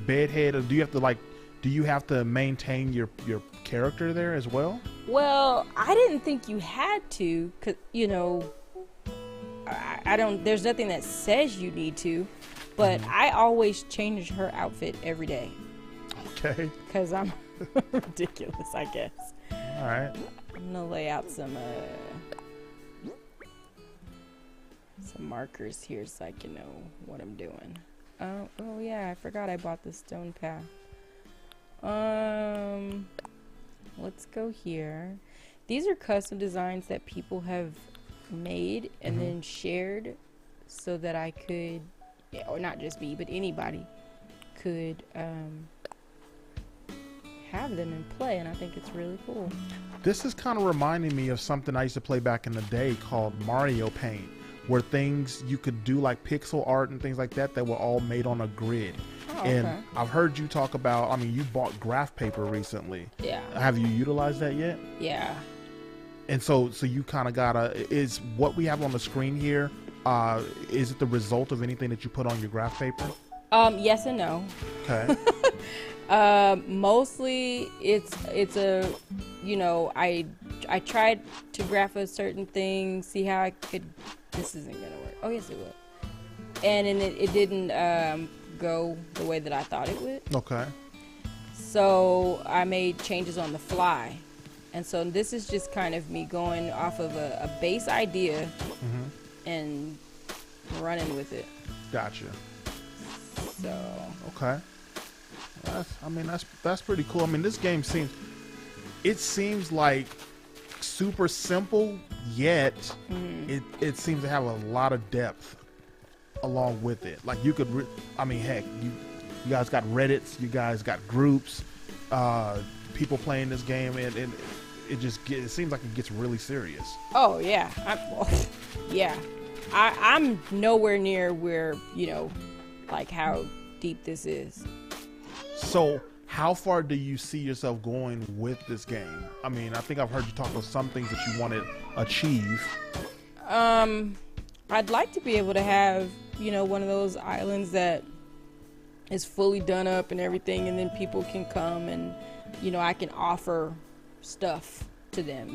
bedhead. Or do you have to maintain your character there as well? Well, I didn't think you had to, cause I don't. There's nothing that says you need to, but I always change her outfit every day. Okay. Cause I'm ridiculous, I guess. All right. I'm gonna lay out some markers here so I can know what I'm doing. Oh yeah, I forgot I bought the stone path. Let's go here. These are custom designs that people have made and then shared so that I could, or not just me, but anybody could have them and play, and I think it's really cool. This is kind of reminding me of something I used to play back in the day called Mario Paint, where things you could do like pixel art and things like that were all made on a grid. And Okay. I've heard you talk about, you bought graph paper recently. Yeah. Have you utilized that yet? Yeah. And so you kind of is what we have on the screen here, is it the result of anything that you put on your graph paper? Yes and no. Okay. Mostly it's a, I tried to graph a certain thing, see how I could, this isn't gonna work. Oh yes it will. And then it didn't go the way that I thought it would. Okay. So I made changes on the fly. And so this is just kind of me going off of a base idea and running with it. Gotcha. So. Okay. That's pretty cool. This game seems like super simple, yet it seems to have a lot of depth along with it. Like you could, heck, you guys got Reddits, you guys got groups, people playing this game, and it seems like it gets really serious. Oh yeah, I'm nowhere near where like how deep this is. So how far do you see yourself going with this game? I mean, I think I've heard you talk about some things that you want to achieve. I'd like to be able to have, one of those islands that is fully done up and everything, and then people can come and, I can offer stuff to them,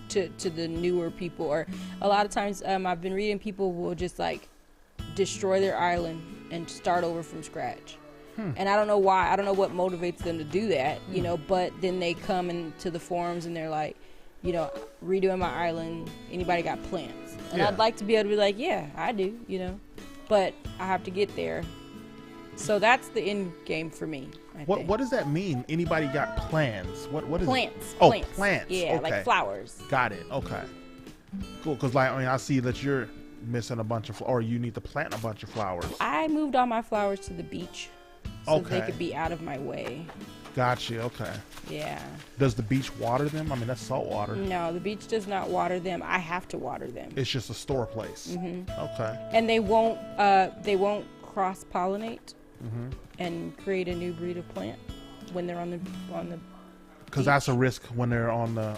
to the newer people. Or a lot of times, I've been reading people will just like destroy their island and start over from scratch. And I don't know why. I don't know what motivates them to do that, but then they come into the forums and they're like, redoing my island, anybody got plants? And I'd like to be able to be like, yeah, I do, but I have to get there. So that's the end game for me. What does that mean? Anybody got plans? What is plants? It? Oh, plants. Plants. Yeah, okay. like flowers. Got it. Okay. Cool. Because I see that you're missing a bunch of, or you need to plant a bunch of flowers. I moved all my flowers to the beach, so they could be out of my way. Gotcha. Okay. Yeah. Does the beach water them? I mean, that's salt water. No, the beach does not water them. I have to water them. It's just a store place. Okay. And they won't cross pollinate and create a new breed of plant when they're on the. Because that's a risk when they're on the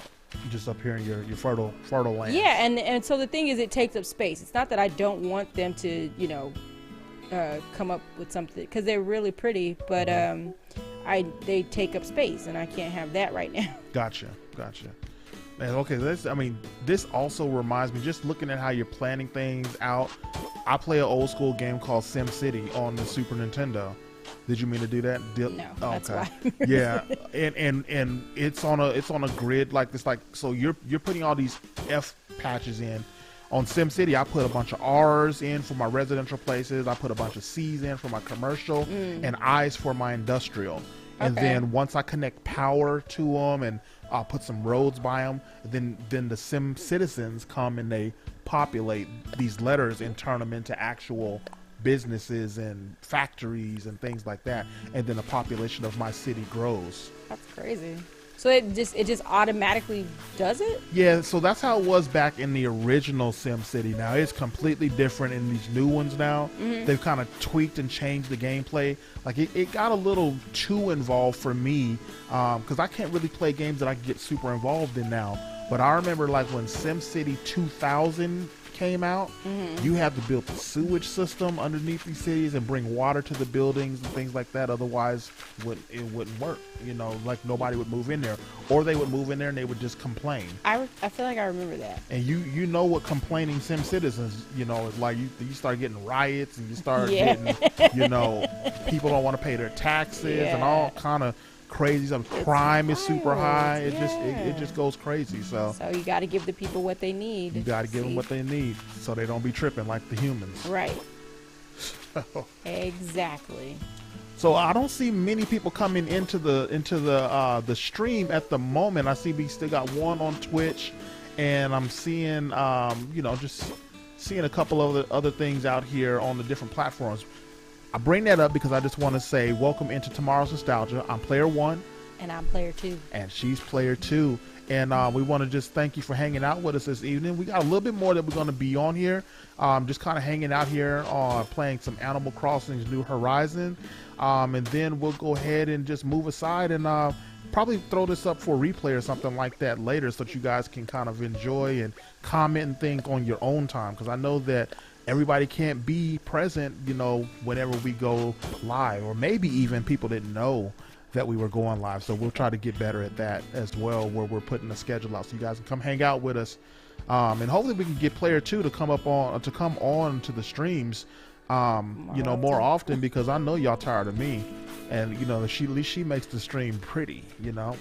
just up here in your fertile land. Yeah, and so the thing is, it takes up space. It's not that I don't want them to come up with something, because they're really pretty, but they take up space, and I can't have that right now. Gotcha. Man, okay, this also reminds me, just looking at how you're planning things out. I play an old school game called Sim City on the Super Nintendo. Did you mean to do that? No, that's why. Yeah, and it's on a grid like this, so you're putting all these F patches in. On SimCity, I put a bunch of R's in for my residential places. I put a bunch of C's in for my commercial, and I's for my industrial. And then once I connect power to them and I'll put some roads by them, then the Sim citizens come and they populate these letters and turn them into actual businesses and factories and things like that. And then the population of my city grows. That's crazy. So it just automatically does it? Yeah, so that's how it was back in the original SimCity. Now it's completely different in these new ones now. They've kind of tweaked and changed the gameplay. Like it got a little too involved for me, because I can't really play games that I can get super involved in now. But I remember like when SimCity 2000 came out, you had to build the sewage system underneath these cities and bring water to the buildings and things like that. Otherwise, it wouldn't work. Like nobody would move in there, or they would move in there and they would just complain. I feel like I remember that. And you know what complaining Sim citizens, is like you start getting riots and you start getting, people don't want to pay their taxes and all kind of crazy stuff. Crime is super high. It just goes crazy. So you got to give the people what they need. You got to give them what they need so they don't be tripping like the humans. Right. Exactly. So I don't see many people coming into the stream at the moment. I see we still got one on Twitch, and I'm seeing just seeing a couple of the other things out here on the different platforms. I bring that up because I just want to say welcome into Tomorrow's Nostalgia. I'm Player 1. And I'm Player 2. And she's Player 2. And we want to just thank you for hanging out with us this evening. We got a little bit more that we're going to be on here. Just kind of hanging out here, playing some Animal Crossing's New Horizon. And then we'll go ahead and just move aside and probably throw this up for replay or something like that later so that you guys can kind of enjoy and comment and think on your own time. Because I know that everybody can't be present, whenever we go live, or maybe even people didn't know that we were going live. So we'll try to get better at that as well, where we're putting the schedule out so you guys can come hang out with us. And hopefully we can get Player 2 to come on to the streams, more often, because I know y'all tired of me. And at least she makes the stream pretty, and y'all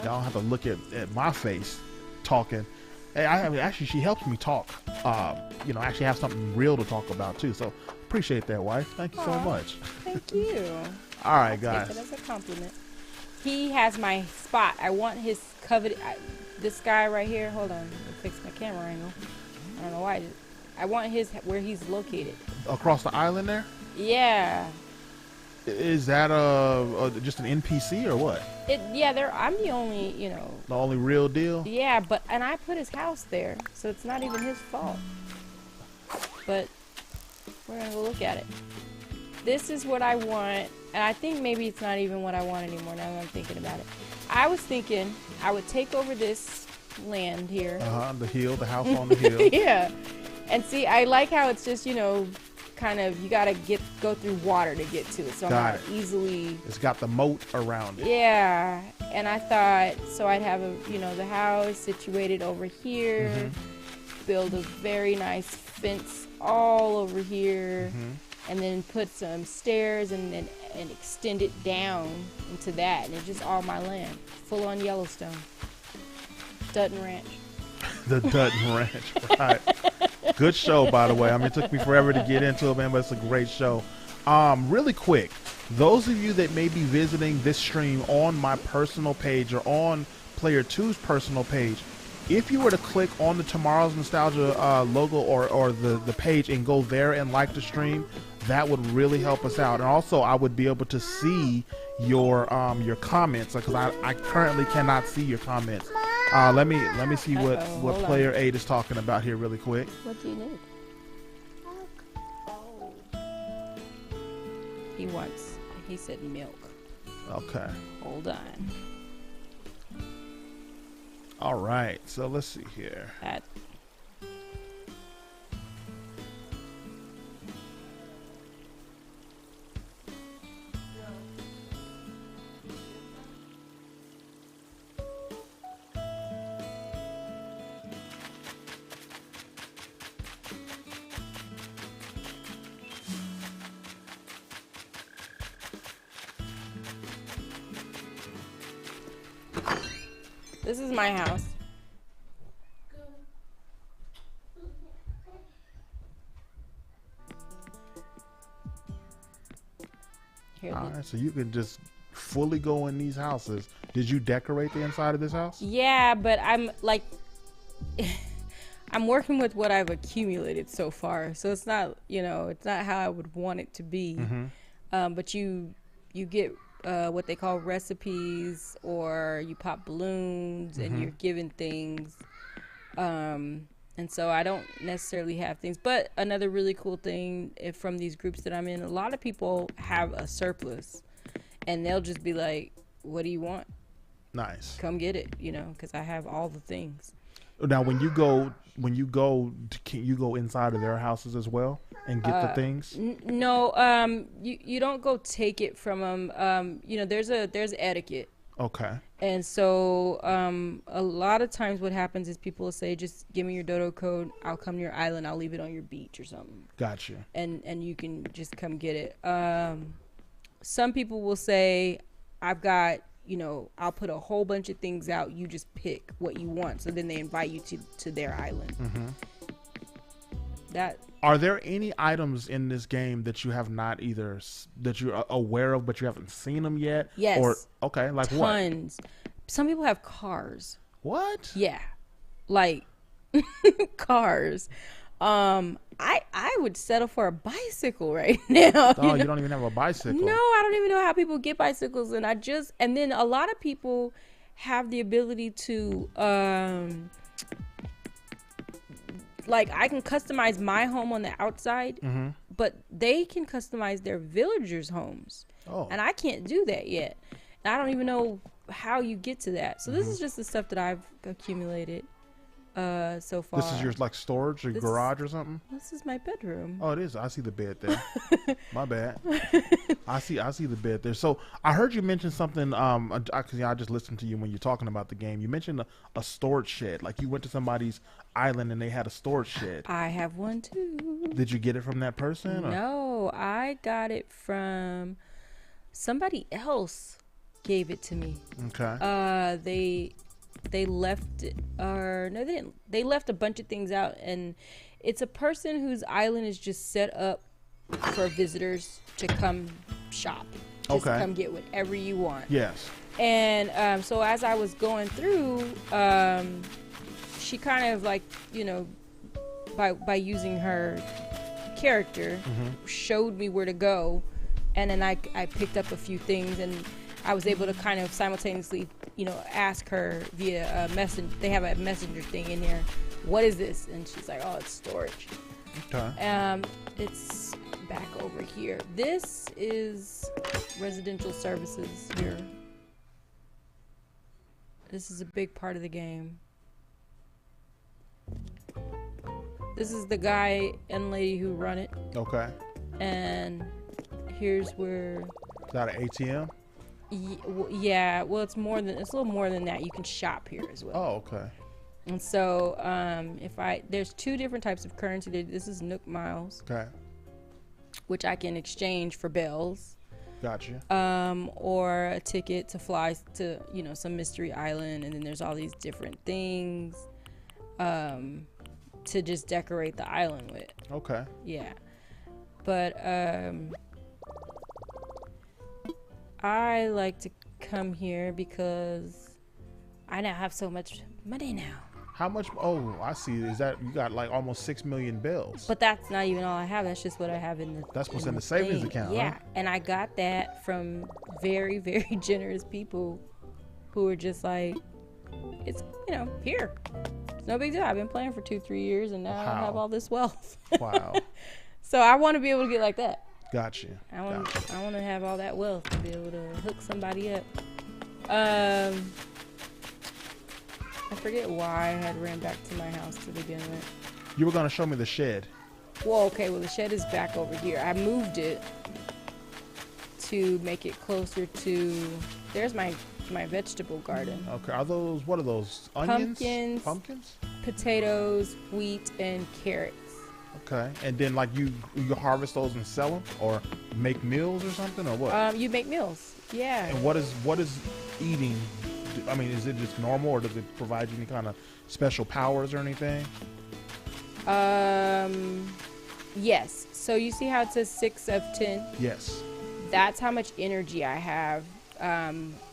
don't have to look at my face talking. Actually, she helps me talk. Actually have something real to talk about too. So appreciate that, wife. Thank you so much. Thank you. All right, guys. That's a compliment. He has my spot. I want his coveted. This guy right here. Hold on. Let me fix my camera angle. I don't know why. I want his where he's located. Across the island there. Yeah. Is that just an NPC or what? I'm the only, The only real deal? Yeah, and I put his house there, so it's not even his fault. But we're gonna go look at it. this is what I want, and I think maybe it's not even what I want anymore now that I'm thinking about it. I was thinking I would take over this land here. The hill, the house on the hill. Yeah. And see, I like how it's just, kind of, you gotta go through water to get to it, so I'm not easily. It's got the moat around it. Yeah, and I thought so I'd have the house situated over here, build a very nice fence all over here, and then put some stairs and extend it down into that, and it's just all my land, full on Yellowstone, Dutton Ranch. The Dutton Ranch, right? Good show, by the way. I mean, it took me forever to get into it, man, but it's a great show. Really quick, those of you that may be visiting this stream on my personal page or on Player 2's personal page, if you were to click on the Tomorrow's Nostalgia logo or the page and go there and like the stream, that would really help us out. And also, I would be able to see your comments, because I currently cannot see your comments. Let me see what Player 8 is talking about here really quick. What do you need? He said milk. Okay. Hold on. All right, so let's see here. This is my house. Here. All right, so you can just fully go in these houses. Did you decorate the inside of this house? Yeah, but I'm like, I'm working with what I've accumulated so far, so it's not, it's not how I would want it to be. But you get what they call recipes, or you pop balloons and you're given things. And so I don't necessarily have things. But another really cool thing from these groups that I'm in, a lot of people have a surplus, and they'll just be like, what do you want? Nice. Come get it, because I have all the things. Now, when you go, can you go inside of their houses as well and get the things? No, you don't go take it from them. There's etiquette. Okay. And so a lot of times what happens is people will say, just give me your dodo code. I'll come to your island. I'll leave it on your beach or something. Gotcha. And you can just come get it. Some people will say, I've got, I'll put a whole bunch of things out. You just pick what you want. So then they invite you to their island. Are there any items in this game that you have not that you're aware of, but you haven't seen them yet? Yes. Or okay, like tons. what? Tons. Some people have cars. What? Yeah, like cars. I would settle for a bicycle right now. Oh, you don't even have a bicycle. No, I don't even know how people get bicycles, and then a lot of people have the ability to like, I can customize my home on the outside, but they can customize their villagers' homes. Oh. And I can't do that yet. And I don't even know how you get to that. So this is just the stuff that I've accumulated so far. This is your storage or garage or something? This is my bedroom. Oh, it is. I see the bed there. My bad. I see the bed there. So I heard you mention something. I just listened to you when you're talking about the game. You mentioned a storage shed. Like you went to somebody's island and they had a storage shed. I have one too. Did you get it from that person? Or? No, I got it from somebody else. Gave it to me. Okay. They left it, or no, they didn't. They left a bunch of things out, and it's a person whose island is just set up for visitors to come shop. Just come get whatever you want. Yes. And so as I was going through, she kind of like, by using her character, showed me where to go, and then I picked up a few things, and I was able to kind of simultaneously, ask her via a message. They have a messenger thing in here. What is this? And she's like, oh, it's storage. Okay. It's back over here. This is residential services here. This is a big part of the game. This is the guy and lady who run it. Okay. And here's where... Is that an ATM? Yeah, well, it's a little more than that. You can shop here as well. Oh, okay. And so, there's two different types of currency. This is Nook Miles. Okay. Which I can exchange for bells. Gotcha. Or a ticket to fly to, some mystery island. And then there's all these different things, to just decorate the island with. Okay. Yeah. But, I like to come here because I now have so much money now. How much? Oh, I see. Is that you got like almost 6 million bells? But that's not even all I have. That's just what I have in the. That's what's in the savings thing. account. Yeah, huh? and I got that from very, very generous people, who are just like, it's here. It's no big deal. I've been playing for 2-3 years, and now I have all this wealth. Wow. So I want to be able to get like that. Gotcha. I want to have all that wealth to be able to hook somebody up. I forget why I had ran back to my house to begin with. You were gonna show me the shed. Well, okay. Well, the shed is back over here. I moved it to make it closer to. There's my vegetable garden. Okay. What are those? Onions? Pumpkins? Potatoes, wheat, and carrots. Okay. And then like you harvest those and sell them, or make meals or something, or what? You make meals. Yeah. And what is eating? I mean, is it just normal, or does it provide you any kind of special powers or anything? Yes. So you see how it says 6 of 10? Yes. That's how much energy I have,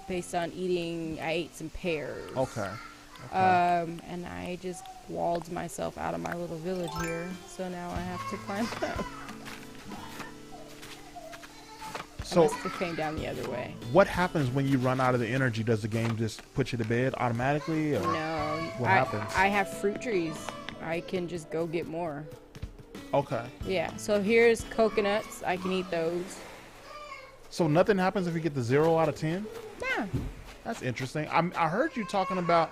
based on eating. I ate some pears. Okay. And I just walled myself out of my little village here, so now I have to climb up. So it came down the other way. What happens when you run out of the energy? Does the game just put you to bed automatically, or no? What happens? I have fruit trees. I can just go get more. Okay. Yeah. So here's coconuts. I can eat those. So nothing happens if you get the 0 out of 10? Yeah. That's interesting. I heard you talking about.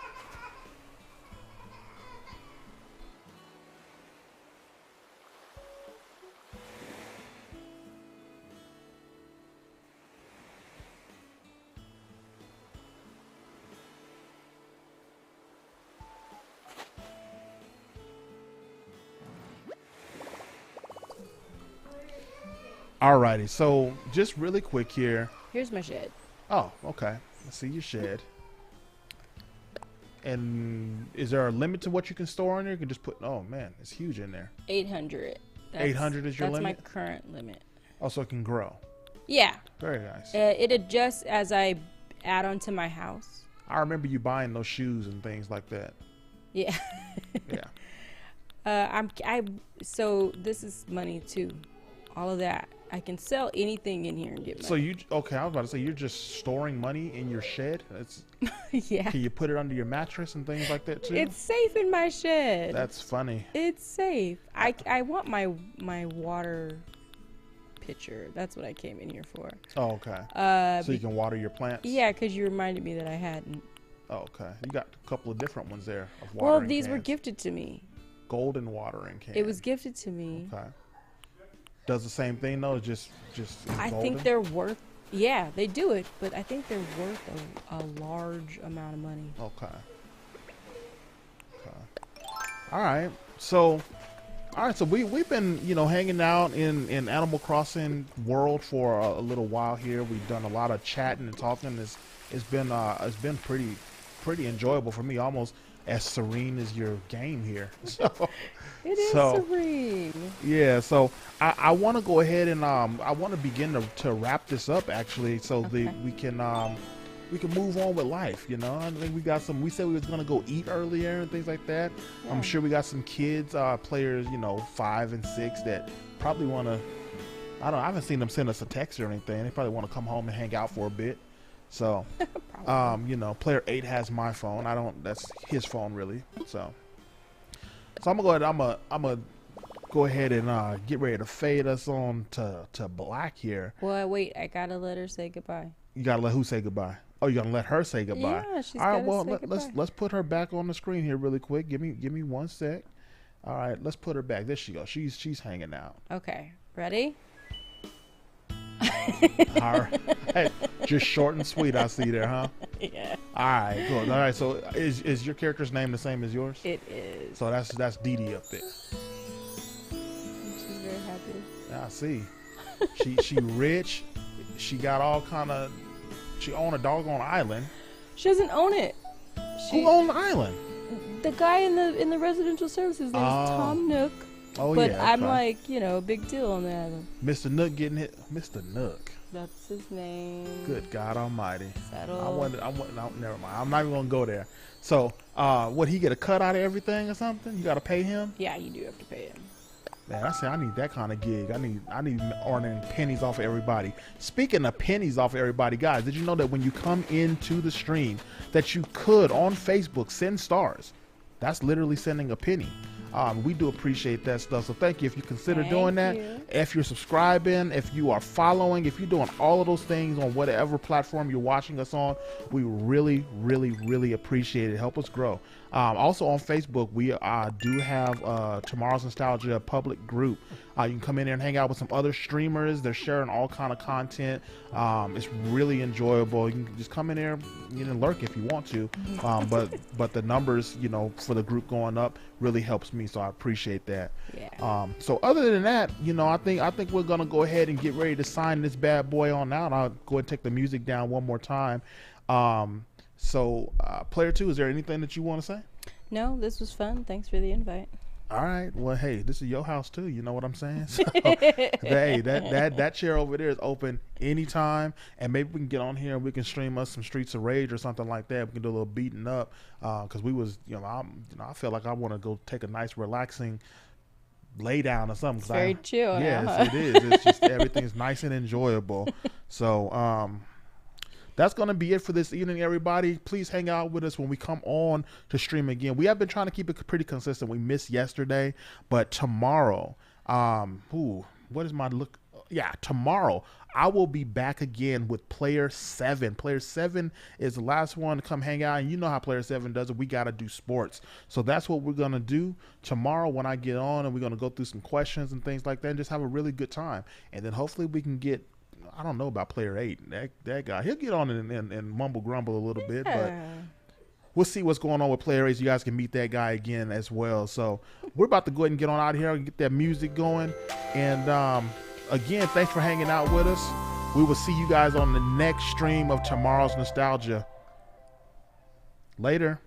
Alrighty, so just really quick here. Here's my shed. Oh, okay. I see your shed. And is there a limit to what you can store in there? You can just put. Oh man, it's huge in there. 800. 800 is your limit. That's my current limit. Also, it can grow. Yeah. Very nice. It adjusts as I add on to my house. I remember you buying those shoes and things like that. Yeah. Yeah. So this is money too. All of that. I can sell anything in here and get money. So okay, I was about to say you're just storing money in your shed? It's yeah. Can you put it under your mattress and things like that too? It's safe in my shed. That's funny. It's safe. I want my water pitcher. That's what I came in here for. Oh, okay. So you can water your plants? Yeah, because you reminded me that I hadn't. Oh, okay. You got a couple of different ones there of watering watering these cans. were gifted to me. Golden watering can. It was gifted to me. Okay. Does the same thing though? Just I golden? think they're worth. Yeah, they do it, but I think they're worth a large amount of money. Okay. All right. So we've been hanging out in Animal Crossing world for a little while here. We've done a lot of chatting and talking. It's been pretty enjoyable for me. Almost as serene as your game here. So it is serene. Yeah. So I want to go ahead and I want to begin to wrap this up actually, so that we can move on with life. I think we got some. We said we was gonna go eat earlier and things like that. Yeah. I'm sure we got some kids, players, 5 and 6 that probably want to. I haven't seen them send us a text or anything. They probably want to come home and hang out for a bit. So, player 8 has my phone. That's his phone really. So I'm gonna go ahead. I'm gonna go ahead and get ready to fade us on to black here. Well, wait, I gotta let her say goodbye. You gotta let who say goodbye? Oh, you gotta let her say goodbye. Yeah, she's All right, gotta well say goodbye. let's put her back on the screen here really quick. Give me 1 sec. All right, let's put her back. There she goes. She's hanging out. Okay, ready? All right. Just short and sweet, I see there, huh? Yeah. All right, cool. All right, so is your character's name the same as yours? It is. So that's Dee Dee up there. She's very happy. I see. She rich. She got all kind of. She own a doggone island. She doesn't own it. Who owned the island? The guy in the residential services. There's Tom Nook. Oh but yeah. I'm like, big deal on the island. Mr. Nook getting hit. Mr. Nook. That's his name. Good God Almighty. Settle. No, never mind. I'm not even gonna go there. So, what he get a cut out of everything or something? You got to pay him? Yeah, you do have to pay him. Man, I say I need that kind of gig. I need earning pennies off of everybody. Speaking of pennies off of everybody, guys, did you know that when you come into the stream, that you could on Facebook send stars? That's literally sending a penny. We do appreciate that stuff. So thank you if you consider doing that. If you're subscribing, if you are following, if you're doing all of those things on whatever platform you're watching us on, we really, really, really appreciate it. Help us grow. Also on Facebook, we do have Tomorrow's Nostalgia public group. You can come in there and hang out with some other streamers. They're sharing all kind of content. It's really enjoyable. You can just come in there and lurk if you want to. But the numbers, for the group going up really helps me. So I appreciate that. Yeah. So other than that, I think we're gonna go ahead and get ready to sign this bad boy on out. I'll go ahead and take the music down one more time. So player 2, is there anything that you want to say? No, this was fun. Thanks for the invite. All right. Well, hey, this is your house too. You know what I'm saying? So, hey, that chair over there is open anytime, and maybe we can get on here and we can stream us some Streets of Rage or something like that. We can do a little beating up because we was, I feel like I want to go take a nice relaxing lay down or something. It's very chill. Yes, now, huh? it is. It's just everything's nice and enjoyable. So, that's going to be it for this evening, everybody. Please hang out with us when we come on to stream again. We have been trying to keep it pretty consistent. We missed yesterday, but tomorrow, what is my look? Yeah, tomorrow I will be back again with Player 7. Player 7 is the last one to come hang out, and you know how Player 7 does it. We got to do sports. So that's what we're going to do tomorrow when I get on, and we're going to go through some questions and things like that and just have a really good time. And then hopefully we can get, I don't know about Player 8. That guy, he'll get on and mumble grumble a little bit, but we'll see what's going on with Player 8 so you guys can meet that guy again as well. So we're about to go ahead and get on out of here and get that music going. And again, thanks for hanging out with us. We will see you guys on the next stream of Tomorrow's Nostalgia. Later.